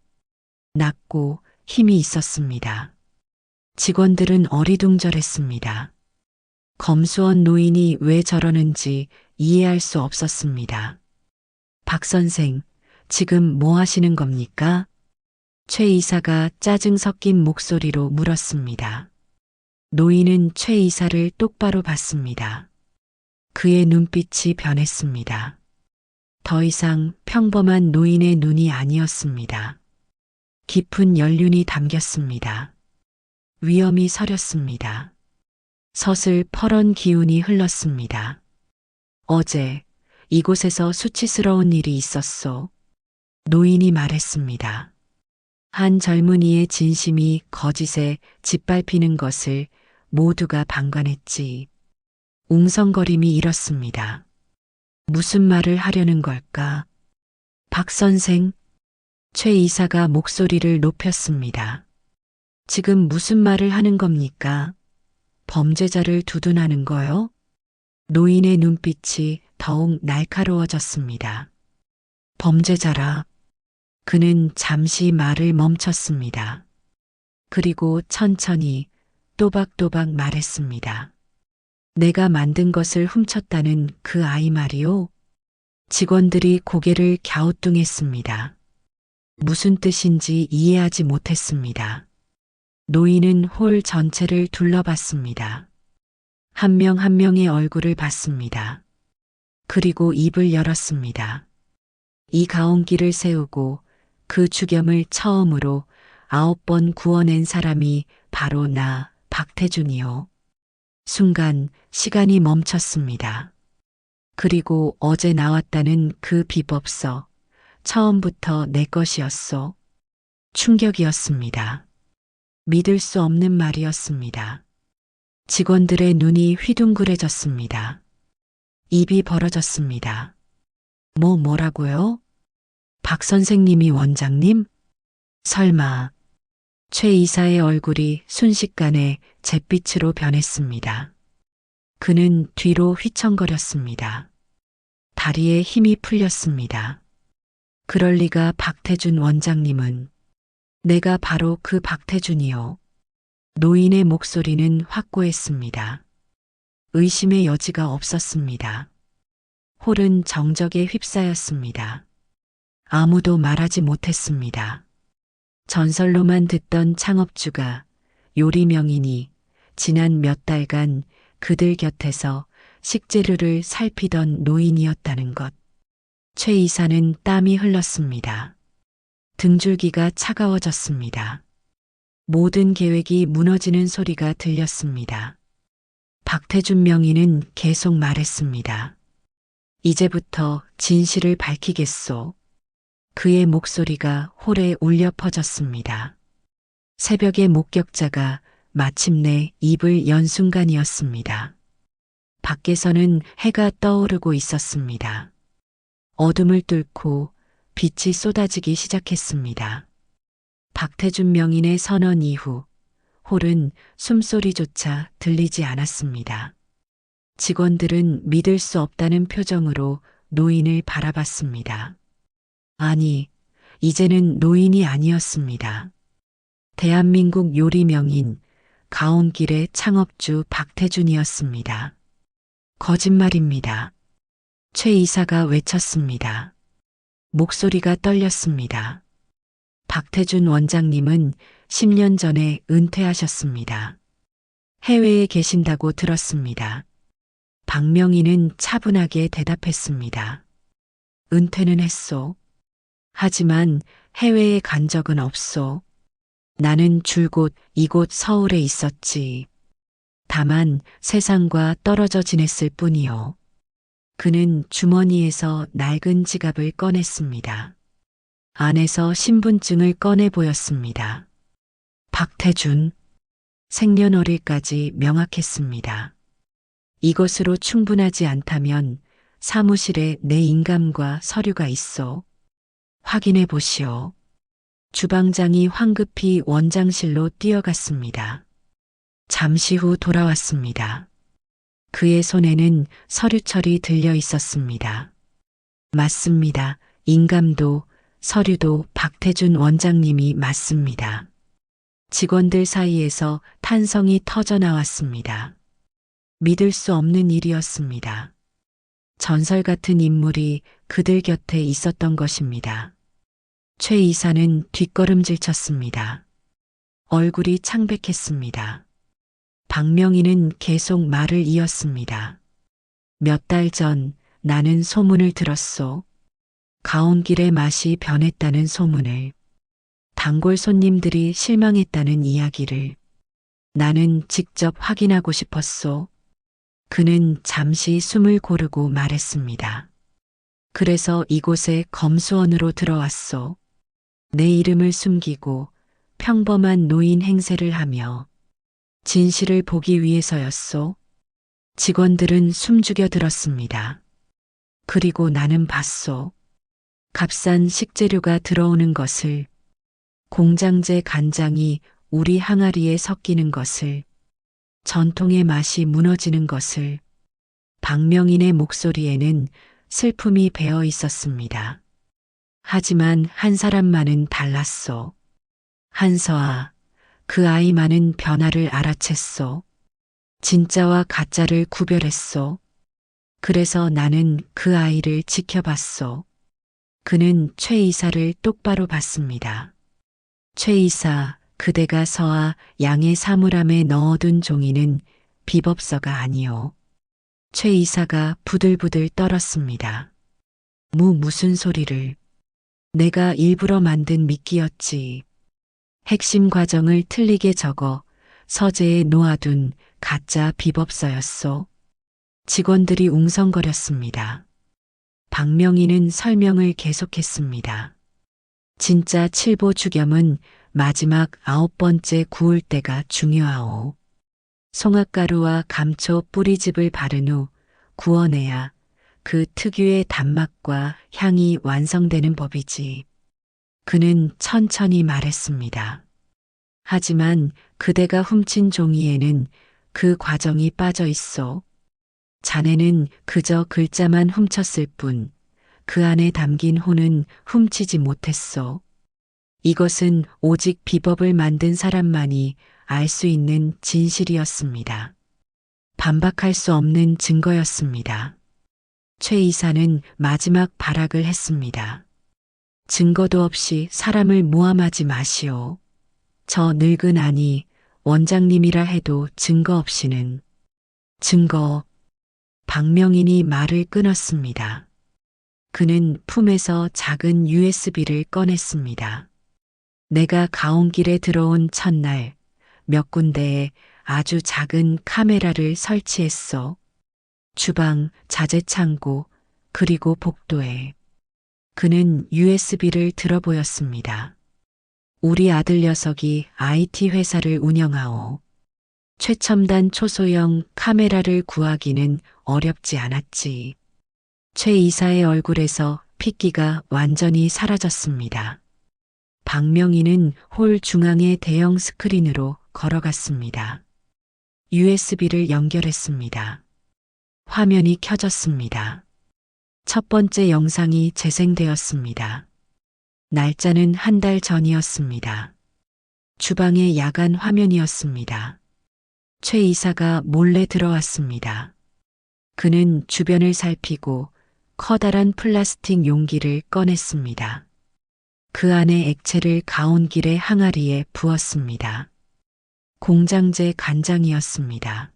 낮고 힘이 있었습니다. 직원들은 어리둥절했습니다. 검수원 노인이 왜 저러는지 이해할 수 없었습니다. 박 선생, 지금 뭐 하시는 겁니까? 최 이사가 짜증 섞인 목소리로 물었습니다. 노인은 최 이사를 똑바로 봤습니다. 그의 눈빛이 변했습니다. 더 이상 평범한 노인의 눈이 아니었습니다. 깊은 연륜이 담겼습니다. 위엄이 서렸습니다. 서슬퍼런 기운이 흘렀습니다. 어제 이곳에서 수치스러운 일이 있었소. 노인이 말했습니다. 한 젊은이의 진심이 거짓에 짓밟히는 것을 모두가 방관했지. 웅성거림이 일었습니다. 무슨 말을 하려는 걸까? 박 선생, 최 이사가 목소리를 높였습니다. 지금 무슨 말을 하는 겁니까? 범죄자를 두둔하는 거요? 노인의 눈빛이 더욱 날카로워졌습니다. 범죄자라. 그는 잠시 말을 멈췄습니다. 그리고 천천히 또박또박 말했습니다. 내가 만든 것을 훔쳤다는 그 아이 말이요? 직원들이 고개를 갸우뚱했습니다. 무슨 뜻인지 이해하지 못했습니다. 노인은 홀 전체를 둘러봤습니다. 한 명 한 명의 얼굴을 봤습니다. 그리고 입을 열었습니다. 이 가온기를 세우고 그 죽염을 처음으로 9번 구워낸 사람이 바로 나, 박태준이요. 순간 시간이 멈췄습니다. 그리고 어제 나왔다는 그 비법서, 처음부터 내 것이었소. 충격이었습니다. 믿을 수 없는 말이었습니다. 직원들의 눈이 휘둥그레졌습니다. 입이 벌어졌습니다. 뭐라고요? 박 선생님이 원장님? 설마. 최 이사의 얼굴이 순식간에 잿빛으로 변했습니다. 그는 뒤로 휘청거렸습니다. 다리에 힘이 풀렸습니다. 그럴 리가. 박태준 원장님은. 내가 바로 그 박태준이요. 노인의 목소리는 확고했습니다. 의심의 여지가 없었습니다. 홀은 정적에 휩싸였습니다. 아무도 말하지 못했습니다. 전설로만 듣던 창업주가, 요리 명인이 지난 몇 달간 그들 곁에서 식재료를 살피던 노인이었다는 것. 최 이사는 땀이 흘렀습니다. 등줄기가 차가워졌습니다. 모든 계획이 무너지는 소리가 들렸습니다. 박태준 명의는 계속 말했습니다. 이제부터 진실을 밝히겠소. 그의 목소리가 홀에 울려 퍼졌습니다. 새벽의 목격자가 마침내 입을 연 순간이었습니다. 밖에서는 해가 떠오르고 있었습니다. 어둠을 뚫고 빛이 쏟아지기 시작했습니다. 박태준 명인의 선언 이후 홀은 숨소리조차 들리지 않았습니다. 직원들은 믿을 수 없다는 표정으로 노인을 바라봤습니다. 아니, 이제는 노인이 아니었습니다. 대한민국 요리 명인, 가온길의 창업주 박태준이었습니다. 거짓말입니다. 최 이사가 외쳤습니다. 목소리가 떨렸습니다. 박태준 원장님은 10년 전에 은퇴하셨습니다. 해외에 계신다고 들었습니다. 박명희는 차분하게 대답했습니다. 은퇴는 했소. 하지만 해외에 간 적은 없소. 나는 줄곧 이곳 서울에 있었지. 다만 세상과 떨어져 지냈을 뿐이요. 그는 주머니에서 낡은 지갑을 꺼냈습니다. 안에서 신분증을 꺼내 보였습니다. 박태준, 생년월일까지 명확했습니다. 이것으로 충분하지 않다면 사무실에 내 인감과 서류가 있어. 확인해 보시오. 주방장이 황급히 원장실로 뛰어갔습니다. 잠시 후 돌아왔습니다. 그의 손에는 서류철이 들려 있었습니다. 맞습니다. 인감도 서류도 박태준 원장님이 맞습니다. 직원들 사이에서 탄성이 터져 나왔습니다. 믿을 수 없는 일이었습니다. 전설 같은 인물이 그들 곁에 있었던 것입니다. 최 이사는 뒷걸음질 쳤습니다. 얼굴이 창백했습니다. 박명희는 계속 말을 이었습니다. 몇 달 전 나는 소문을 들었소. 가온길의 맛이 변했다는 소문을. 단골 손님들이 실망했다는 이야기를. 나는 직접 확인하고 싶었소. 그는 잠시 숨을 고르고 말했습니다. 그래서 이곳에 검수원으로 들어왔소. 내 이름을 숨기고 평범한 노인 행세를 하며 진실을 보기 위해서였소. 직원들은 숨죽여 들었습니다. 그리고 나는 봤소. 값싼 식재료가 들어오는 것을, 공장제 간장이 우리 항아리에 섞이는 것을, 전통의 맛이 무너지는 것을. 박명인의 목소리에는 슬픔이 배어 있었습니다. 하지만 한 사람만은 달랐소. 한서아, 그 아이만은 변화를 알아챘소. 진짜와 가짜를 구별했소. 그래서 나는 그 아이를 지켜봤소. 그는 최 이사를 똑바로 봤습니다. 최 이사, 그대가 서아 양의 사물함에 넣어둔 종이는 비법서가 아니오. 최 이사가 부들부들 떨었습니다. 무슨 소리를. 내가 일부러 만든 미끼였지. 핵심 과정을 틀리게 적어 서재에 놓아둔 가짜 비법서였소. 직원들이 웅성거렸습니다. 박명희는 설명을 계속했습니다. 진짜 칠보 죽염은 마지막 9번째 구울 때가 중요하오. 송악가루와 감초 뿌리즙을 바른 후 구워내야 그 특유의 단맛과 향이 완성되는 법이지. 그는 천천히 말했습니다. 하지만 그대가 훔친 종이에는 그 과정이 빠져 있어. 자네는 그저 글자만 훔쳤을 뿐 그 안에 담긴 혼은 훔치지 못했어. 이것은 오직 비법을 만든 사람만이 알 수 있는 진실이었습니다. 반박할 수 없는 증거였습니다. 최 이사는 마지막 발악을 했습니다. 증거도 없이 사람을 모함하지 마시오. 저 늙은 아니 원장님이라 해도 증거 없이는. 증거. 박명인이 말을 끊었습니다. 그는 품에서 작은 USB를 꺼냈습니다. 내가 가온길에 들어온 첫날 몇 군데에 아주 작은 카메라를 설치했어. 주방, 자재창고, 그리고 복도에. 그는 USB를 들어 보였습니다. 우리 아들 녀석이 IT 회사를 운영하오. 최첨단 초소형 카메라를 구하기는 어렵지 않았지. 최 이사의 얼굴에서 핏기가 완전히 사라졌습니다. 박명희는 홀 중앙의 대형 스크린으로 걸어갔습니다. USB를 연결했습니다. 화면이 켜졌습니다. 첫 번째 영상이 재생되었습니다. 날짜는 한 달 전이었습니다. 주방의 야간 화면이었습니다. 최 이사가 몰래 들어왔습니다. 그는 주변을 살피고 커다란 플라스틱 용기를 꺼냈습니다. 그 안에 액체를 가온길의 항아리에 부었습니다. 공장제 간장이었습니다.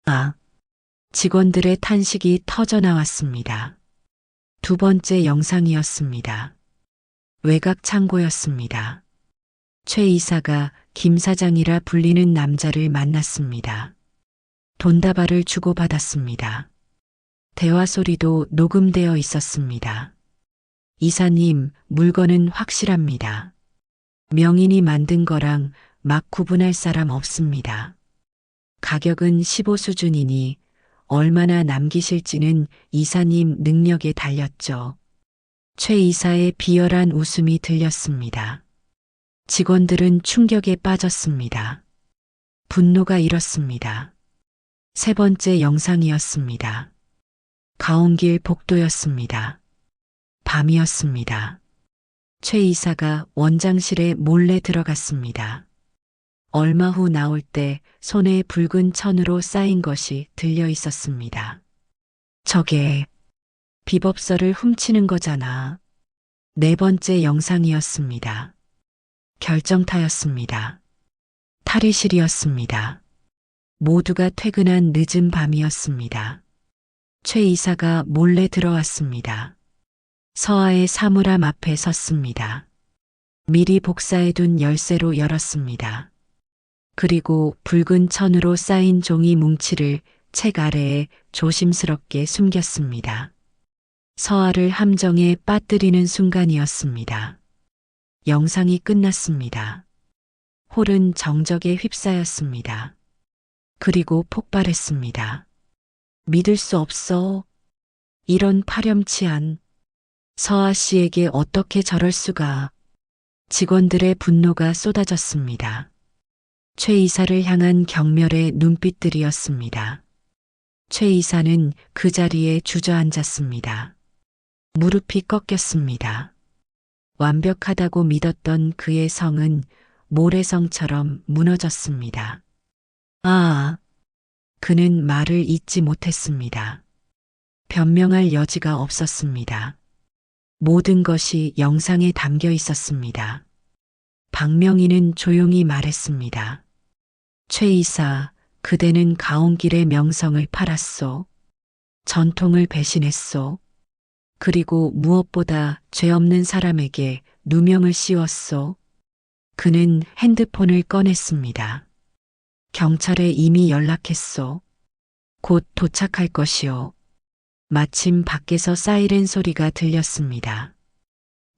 아! 직원들의 탄식이 터져 나왔습니다. 두 번째 영상이었습니다. 외곽 창고였습니다. 최 이사가 김 사장이라 불리는 남자를 만났습니다. 돈다발을 주고받았습니다. 대화 소리도 녹음되어 있었습니다. 이사님, 물건은 확실합니다. 명인이 만든 거랑 막 구분할 사람 없습니다. 가격은 15 수준이니 얼마나 남기실지는 이사님 능력에 달렸죠. 최 이사의 비열한 웃음이 들렸습니다. 직원들은 충격에 빠졌습니다. 분노가 일었습니다. 세 번째 영상이었습니다. 가온길 복도였습니다. 밤이었습니다. 최 이사가 원장실에 몰래 들어갔습니다. 얼마 후 나올 때 손에 붉은 천으로 쌓인 것이 들려 있었습니다. 저게 비법서를 훔치는 거잖아. 네 번째 영상이었습니다. 결정타였습니다. 탈의실이었습니다. 모두가 퇴근한 늦은 밤이었습니다. 최 이사가 몰래 들어왔습니다. 서아의 사물함 앞에 섰습니다. 미리 복사해둔 열쇠로 열었습니다. 그리고 붉은 천으로 쌓인 종이 뭉치를 책 아래에 조심스럽게 숨겼습니다. 서아를 함정에 빠뜨리는 순간이었습니다. 영상이 끝났습니다. 홀은 정적에 휩싸였습니다. 그리고 폭발했습니다. 믿을 수 없어. 이런 파렴치한 서아 씨에게 어떻게 저럴 수가. 직원들의 분노가 쏟아졌습니다. 최 이사를 향한 경멸의 눈빛들이었습니다. 최 이사는 그 자리에 주저앉았습니다. 무릎이 꺾였습니다. 완벽하다고 믿었던 그의 성은 모래성처럼 무너졌습니다. 아, 그는 말을 잇지 못했습니다. 변명할 여지가 없었습니다. 모든 것이 영상에 담겨 있었습니다. 박명희는 조용히 말했습니다. 최 이사, 그대는 가온길의 명성을 팔았소. 전통을 배신했소. 그리고 무엇보다 죄 없는 사람에게 누명을 씌웠소. 그는 핸드폰을 꺼냈습니다. 경찰에 이미 연락했소. 곧 도착할 것이오. 마침 밖에서 사이렌 소리가 들렸습니다.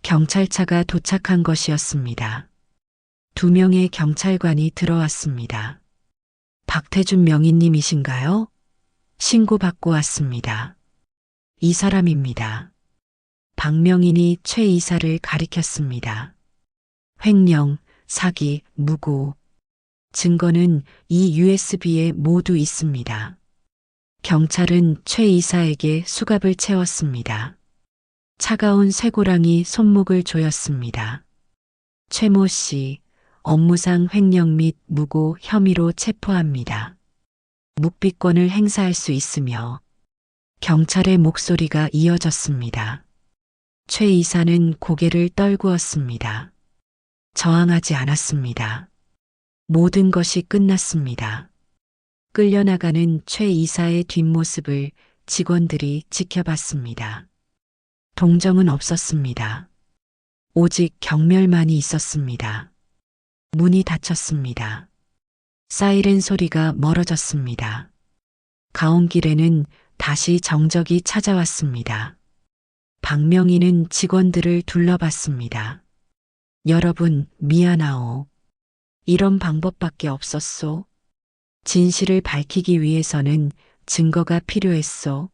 경찰차가 도착한 것이었습니다. 2명의 경찰관이 들어왔습니다. 박태준 명의님이신가요? 신고받고 왔습니다. 이 사람입니다. 박명인이 최 이사를 가리켰습니다. 횡령, 사기, 무고. 증거는 이 USB에 모두 있습니다. 경찰은 최 이사에게 수갑을 채웠습니다. 차가운 쇠고랑이 손목을 조였습니다. 최모 씨, 업무상 횡령 및 무고 혐의로 체포합니다. 묵비권을 행사할 수 있으며 경찰의 목소리가 이어졌습니다. 최 이사는 고개를 떨구었습니다. 저항하지 않았습니다. 모든 것이 끝났습니다. 끌려나가는 최 이사의 뒷모습을 직원들이 지켜봤습니다. 동정은 없었습니다. 오직 경멸만이 있었습니다. 문이 닫혔습니다. 사이렌 소리가 멀어졌습니다. 가온길에는 다시 정적이 찾아왔습니다. 박명희는 직원들을 둘러봤습니다. 여러분, 미안하오. 이런 방법밖에 없었소. 진실을 밝히기 위해서는 증거가 필요했소.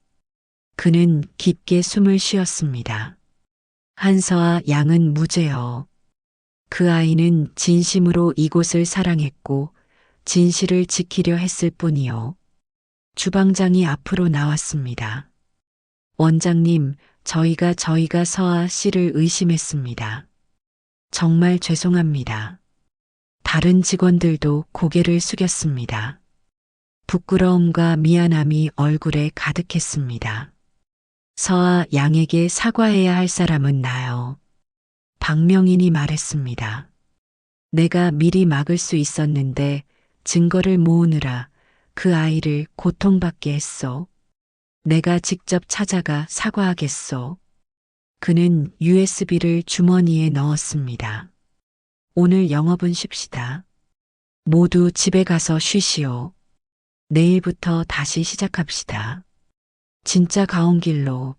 그는 깊게 숨을 쉬었습니다. 한서아 양은 무죄여. 그 아이는 진심으로 이곳을 사랑했고 진실을 지키려 했을 뿐이요. 주방장이 앞으로 나왔습니다. 원장님, 저희가 서아 씨를 의심했습니다. 정말 죄송합니다. 다른 직원들도 고개를 숙였습니다. 부끄러움과 미안함이 얼굴에 가득했습니다. 서아 양에게 사과해야 할 사람은 나요. 박명인이 말했습니다. 내가 미리 막을 수 있었는데 증거를 모으느라 그 아이를 고통받게 했소. 내가 직접 찾아가 사과하겠소. 그는 USB를 주머니에 넣었습니다. 오늘 영업은 쉽시다. 모두 집에 가서 쉬시오. 내일부터 다시 시작합시다. 진짜 가온 길로.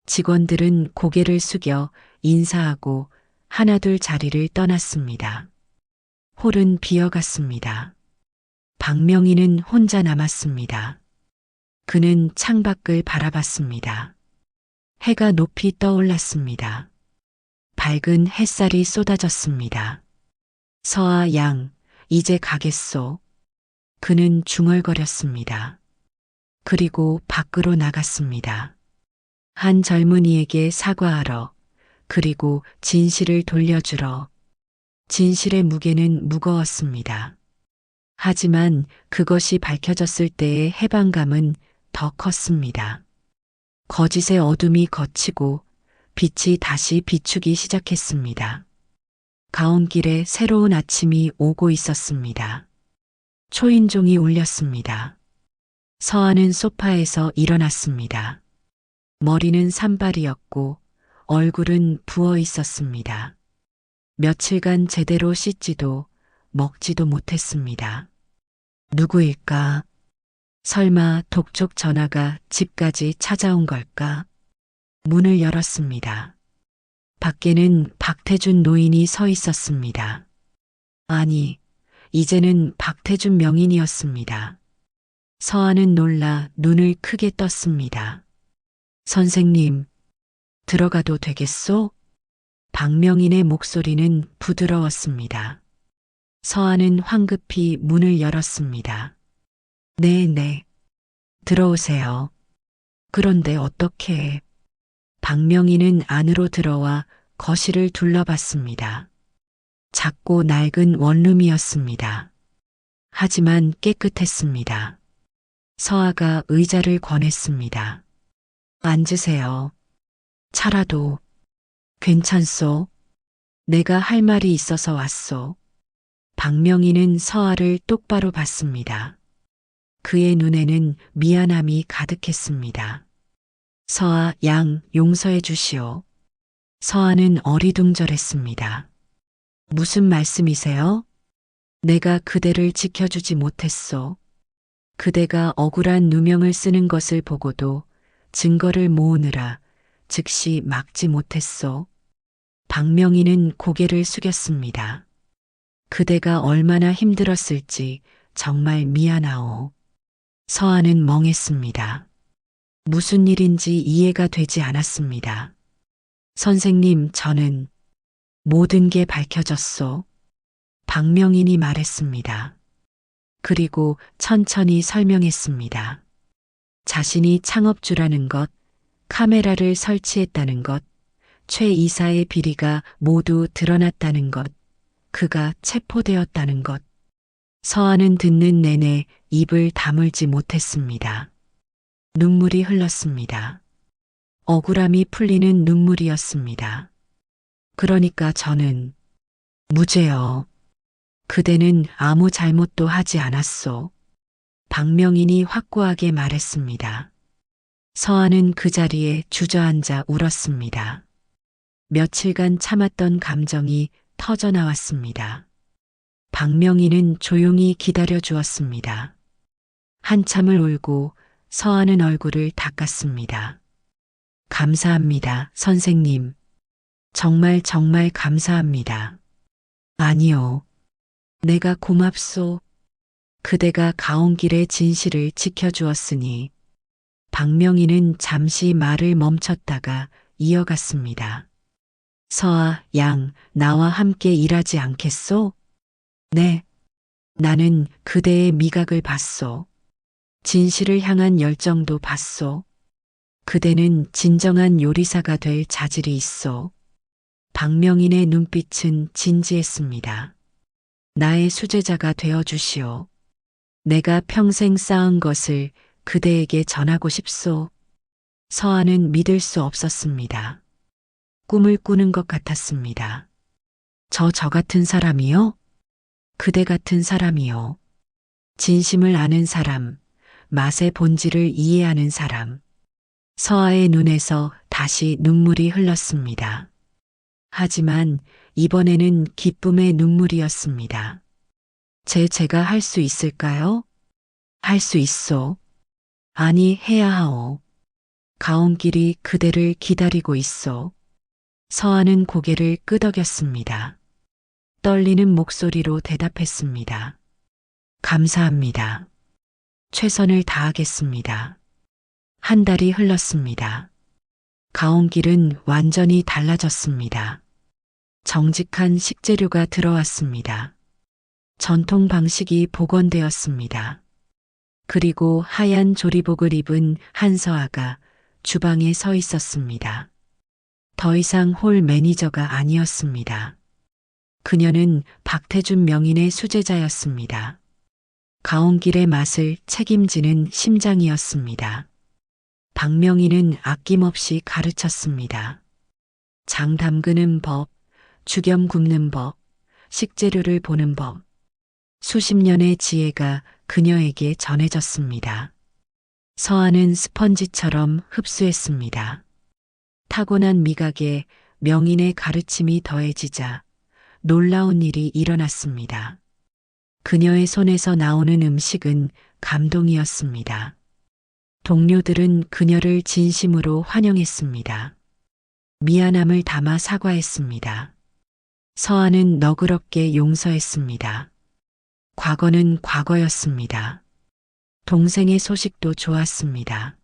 직원들은 고개를 숙여 인사하고 하나둘 자리를 떠났습니다. 홀은 비어갔습니다. 박명희는 혼자 남았습니다. 그는 창밖을 바라봤습니다. 해가 높이 떠올랐습니다. 밝은 햇살이 쏟아졌습니다. 서아 양, 이제 가겠소. 그는 중얼거렸습니다. 그리고 밖으로 나갔습니다. 한 젊은이에게 사과하러, 그리고 진실을 돌려주러. 진실의 무게는 무거웠습니다. 하지만 그것이 밝혀졌을 때의 해방감은 더 컸습니다. 거짓의 어둠이 걷히고 빛이 다시 비추기 시작했습니다. 가온길에 새로운 아침이 오고 있었습니다. 초인종이 울렸습니다. 서아는 소파에서 일어났습니다. 머리는 산발이었고 얼굴은 부어 있었습니다. 며칠간 제대로 씻지도 먹지도 못했습니다. 누구일까? 설마 독촉 전화가 집까지 찾아온 걸까? 문을 열었습니다. 밖에는 박태준 노인이 서 있었습니다. 아니, 이제는 박태준 명인이었습니다. 서아는 놀라 눈을 크게 떴습니다. 선생님, 들어가도 되겠소? 박명인의 목소리는 부드러웠습니다. 서아는 황급히 문을 열었습니다. 네. 들어오세요. 그런데 어떻게? 박명희는 안으로 들어와 거실을 둘러봤습니다. 작고 낡은 원룸이었습니다. 하지만 깨끗했습니다. 서아가 의자를 권했습니다. 앉으세요. 차라도. 괜찮소? 내가 할 말이 있어서 왔소. 박명희는 서아를 똑바로 봤습니다. 그의 눈에는 미안함이 가득했습니다. 서아 양 용서해 주시오. 서아는 어리둥절했습니다. 무슨 말씀이세요? 내가 그대를 지켜주지 못했소. 그대가 억울한 누명을 쓰는 것을 보고도 증거를 모으느라 즉시 막지 못했소. 박명희는 고개를 숙였습니다. 그대가 얼마나 힘들었을지 정말 미안하오. 서아는 멍했습니다. 무슨 일인지 이해가 되지 않았습니다. 선생님, 저는 모든 게 밝혀졌소. 박명인이 말했습니다. 그리고 천천히 설명했습니다. 자신이 창업주라는 것, 카메라를 설치했다는 것, 최 이사의 비리가 모두 드러났다는 것, 그가 체포되었다는 것. 서아는 듣는 내내 입을 다물지 못했습니다. 눈물이 흘렀습니다. 억울함이 풀리는 눈물이었습니다. 그러니까 저는 무죄요. 그대는 아무 잘못도 하지 않았소. 박명인이 확고하게 말했습니다. 서아는 그 자리에 주저앉아 울었습니다. 며칠간 참았던 감정이 터져나왔습니다. 박명희는 조용히 기다려 주었습니다. 한참을 울고 서아는 얼굴을 닦았습니다. 감사합니다, 선생님. 정말 감사합니다. 아니요. 내가 고맙소. 그대가 가온 길의 진실을 지켜주었으니. 박명희는 잠시 말을 멈췄다가 이어갔습니다. 서아 양, 나와 함께 일하지 않겠소? 네. 나는 그대의 미각을 봤소. 진실을 향한 열정도 봤소. 그대는 진정한 요리사가 될 자질이 있소. 박명인의 눈빛은 진지했습니다. 나의 수제자가 되어 주시오. 내가 평생 쌓은 것을 그대에게 전하고 싶소. 서아는 믿을 수 없었습니다. 꿈을 꾸는 것 같았습니다. 저 같은 사람이요? 그대 같은 사람이요. 진심을 아는 사람, 맛의 본질을 이해하는 사람. 서아의 눈에서 다시 눈물이 흘렀습니다. 하지만 이번에는 기쁨의 눈물이었습니다. 제가 할 수 있을까요? 할 수 있소. 아니, 해야 하오. 가온길이 그대를 기다리고 있소. 서한은 고개를 끄덕였습니다. 떨리는 목소리로 대답했습니다. 감사합니다. 최선을 다하겠습니다. 한 달이 흘렀습니다. 가온길은 완전히 달라졌습니다. 정직한 식재료가 들어왔습니다. 전통 방식이 복원되었습니다. 그리고 하얀 조리복을 입은 한서아가 주방에 서 있었습니다. 더 이상 홀 매니저가 아니었습니다. 그녀는 박태준 명인의 수제자였습니다. 가온길의 맛을 책임지는 심장이었습니다. 박명인은 아낌없이 가르쳤습니다. 장 담그는 법, 죽염 굽는 법, 식재료를 보는 법. 수십 년의 지혜가 그녀에게 전해졌습니다. 서한은 스펀지처럼 흡수했습니다. 타고난 미각에 명인의 가르침이 더해지자 놀라운 일이 일어났습니다. 그녀의 손에서 나오는 음식은 감동이었습니다. 동료들은 그녀를 진심으로 환영했습니다. 미안함을 담아 사과했습니다. 서한은 너그럽게 용서했습니다. 과거는 과거였습니다. 동생의 소식도 좋았습니다.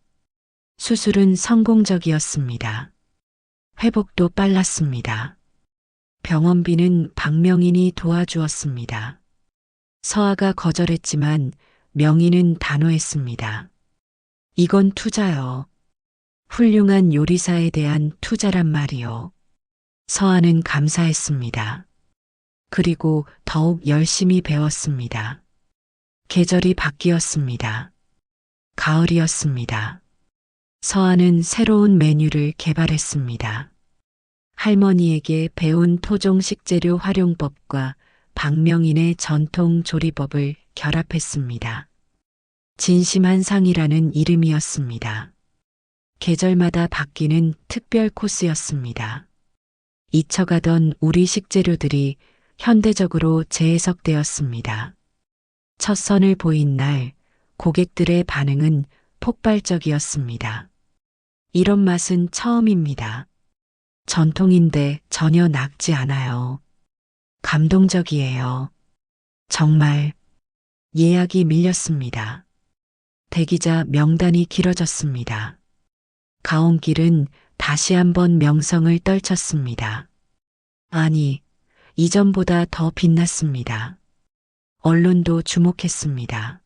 수술은 성공적이었습니다. 회복도 빨랐습니다. 병원비는 박명인이 도와주었습니다. 서아가 거절했지만 명인은 단호했습니다. 이건 투자요. 훌륭한 요리사에 대한 투자란 말이요. 서아는 감사했습니다. 그리고 더욱 열심히 배웠습니다. 계절이 바뀌었습니다. 가을이었습니다. 서아는 새로운 메뉴를 개발했습니다. 할머니에게 배운 토종 식재료 활용법과 박명인의 전통 조리법을 결합했습니다. 진심한 상이라는 이름이었습니다. 계절마다 바뀌는 특별 코스였습니다. 잊혀가던 우리 식재료들이 현대적으로 재해석되었습니다. 첫 선을 보인 날 고객들의 반응은 폭발적이었습니다. 이런 맛은 처음입니다. 전통인데 전혀 낡지 않아요. 감동적이에요. 정말 예약이 밀렸습니다. 대기자 명단이 길어졌습니다. 가온길은 다시 한번 명성을 떨쳤습니다. 아니, 이전보다 더 빛났습니다. 언론도 주목했습니다.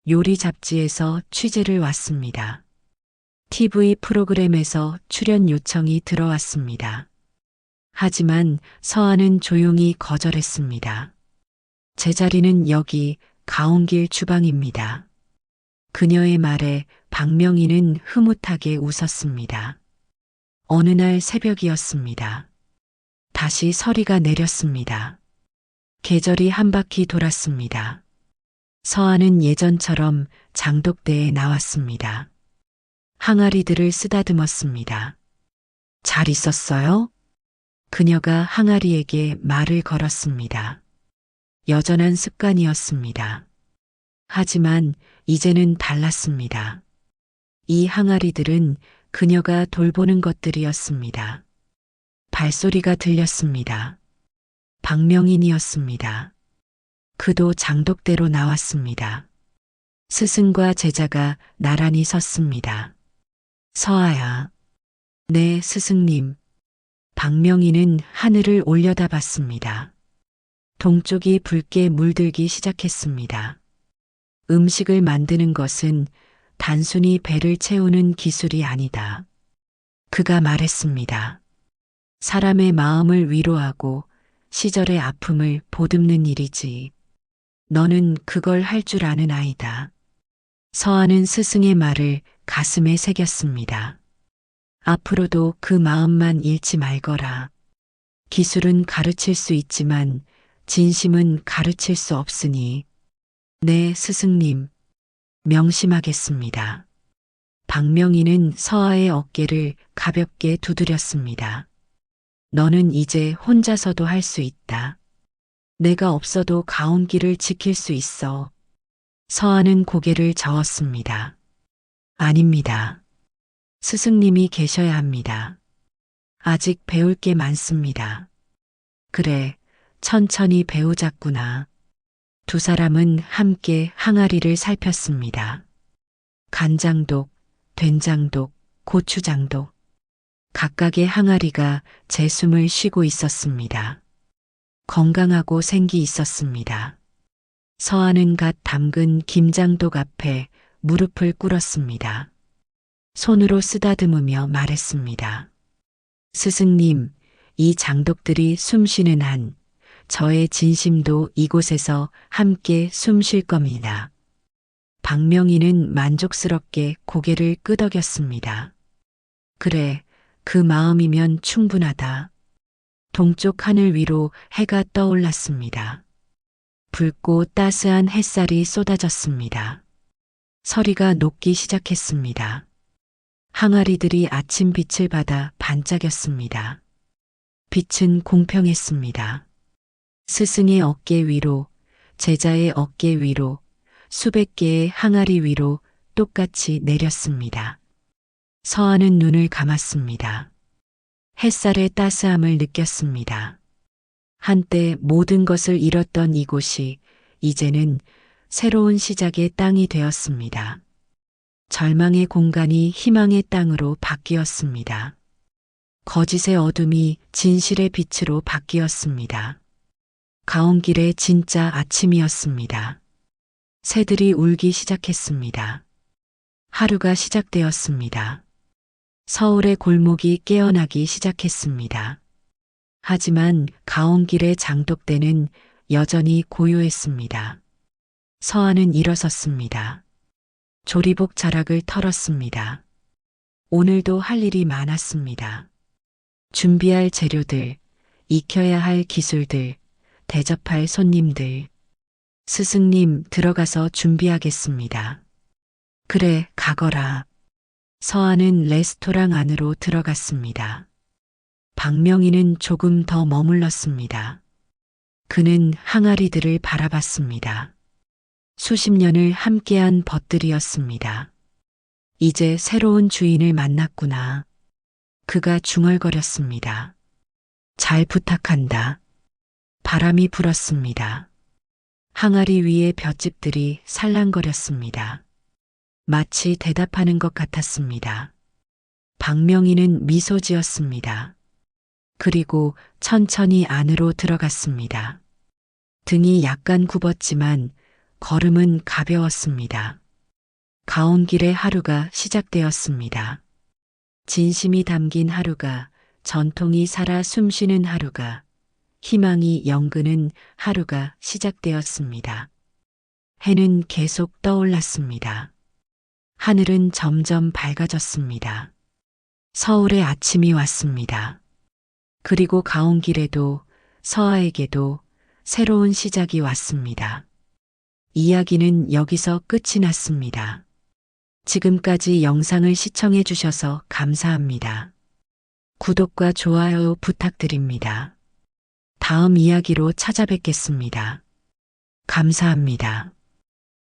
요리 잡지에서 취재를 왔습니다. TV 프로그램에서 출연 요청이 들어왔습니다. 하지만 서한은 조용히 거절했습니다. 제 자리는 여기 가온길 주방입니다. 그녀의 말에 박명인은 흐뭇하게 웃었습니다. 어느 날 새벽이었습니다. 다시 서리가 내렸습니다. 계절이 한 바퀴 돌았습니다. 서한은 예전처럼 장독대에 나왔습니다. 항아리들을 쓰다듬었습니다. 잘 있었어요? 그녀가 항아리에게 말을 걸었습니다. 여전한 습관이었습니다. 하지만 이제는 달랐습니다. 이 항아리들은 그녀가 돌보는 것들이었습니다. 발소리가 들렸습니다. 박명인이었습니다. 그도 장독대로 나왔습니다. 스승과 제자가 나란히 섰습니다. 서아야. 네, 스승님. 박명인은 하늘을 올려다봤습니다. 동쪽이 붉게 물들기 시작했습니다. 음식을 만드는 것은 단순히 배를 채우는 기술이 아니다. 그가 말했습니다. 사람의 마음을 위로하고 시절의 아픔을 보듬는 일이지. 너는 그걸 할 줄 아는 아이다. 서한은 스승의 말을 가슴에 새겼습니다. 앞으로도 그 마음만 잃지 말거라. 기술은 가르칠 수 있지만 진심은 가르칠 수 없으니. 네, 스승님. 명심하겠습니다. 박명인은 서아의 어깨를 가볍게 두드렸습니다. 너는 이제 혼자서도 할 수 있다. 내가 없어도 가온길을 지킬 수 있어. 서아는 고개를 저었습니다. 아닙니다. 스승님이 계셔야 합니다. 아직 배울 게 많습니다. 그래, 천천히 배우자꾸나. 두 사람은 함께 항아리를 살폈습니다. 간장독, 된장독, 고추장독. 각각의 항아리가 제 숨을 쉬고 있었습니다. 건강하고 생기 있었습니다. 서아는 갓 담근 김장독 앞에 무릎을 꿇었습니다. 손으로 쓰다듬으며 말했습니다. 스승님, 이 장독들이 숨쉬는 한 저의 진심도 이곳에서 함께 숨 쉴 겁니다. 박명희는 만족스럽게 고개를 끄덕였습니다. 그래, 그 마음이면 충분하다. 동쪽 하늘 위로 해가 떠올랐습니다. 붉고 따스한 햇살이 쏟아졌습니다. 서리가 녹기 시작했습니다. 항아리들이 아침 빛을 받아 반짝였습니다. 빛은 공평했습니다. 스승의 어깨 위로, 제자의 어깨 위로, 수백 개의 항아리 위로 똑같이 내렸습니다. 서아는 눈을 감았습니다. 햇살의 따스함을 느꼈습니다. 한때 모든 것을 잃었던 이곳이 이제는 새로운 시작의 땅이 되었습니다. 절망의 공간이 희망의 땅으로 바뀌었습니다. 거짓의 어둠이 진실의 빛으로 바뀌었습니다. 가온길의 진짜 아침이었습니다. 새들이 울기 시작했습니다. 하루가 시작되었습니다. 서울의 골목이 깨어나기 시작했습니다. 하지만 가온길의 장독대는 여전히 고요했습니다. 서아는 일어섰습니다. 조리복 자락을 털었습니다. 오늘도 할 일이 많았습니다. 준비할 재료들, 익혀야 할 기술들, 대접할 손님들. 스승님, 들어가서 준비하겠습니다. 그래, 가거라. 서아는 레스토랑 안으로 들어갔습니다. 박명희는 조금 더 머물렀습니다. 그는 항아리들을 바라봤습니다. 수십 년을 함께한 벗들이었습니다. 이제 새로운 주인을 만났구나. 그가 중얼거렸습니다. 잘 부탁한다. 바람이 불었습니다. 항아리 위의 볏짚들이 살랑거렸습니다. 마치 대답하는 것 같았습니다. 박명희는 미소 지었습니다. 그리고 천천히 안으로 들어갔습니다. 등이 약간 굽었지만 걸음은 가벼웠습니다. 가온길의 하루가 시작되었습니다. 진심이 담긴 하루가, 전통이 살아 숨쉬는 하루가, 희망이 연근은 하루가 시작되었습니다. 해는 계속 떠올랐습니다. 하늘은 점점 밝아졌습니다. 서울의 아침이 왔습니다. 그리고 가온길에도, 서아에게도 새로운 시작이 왔습니다. 이야기는 여기서 끝이 났습니다. 지금까지 영상을 시청해 주셔서 감사합니다. 구독과 좋아요 부탁드립니다. 다음 이야기로 찾아뵙겠습니다. 감사합니다.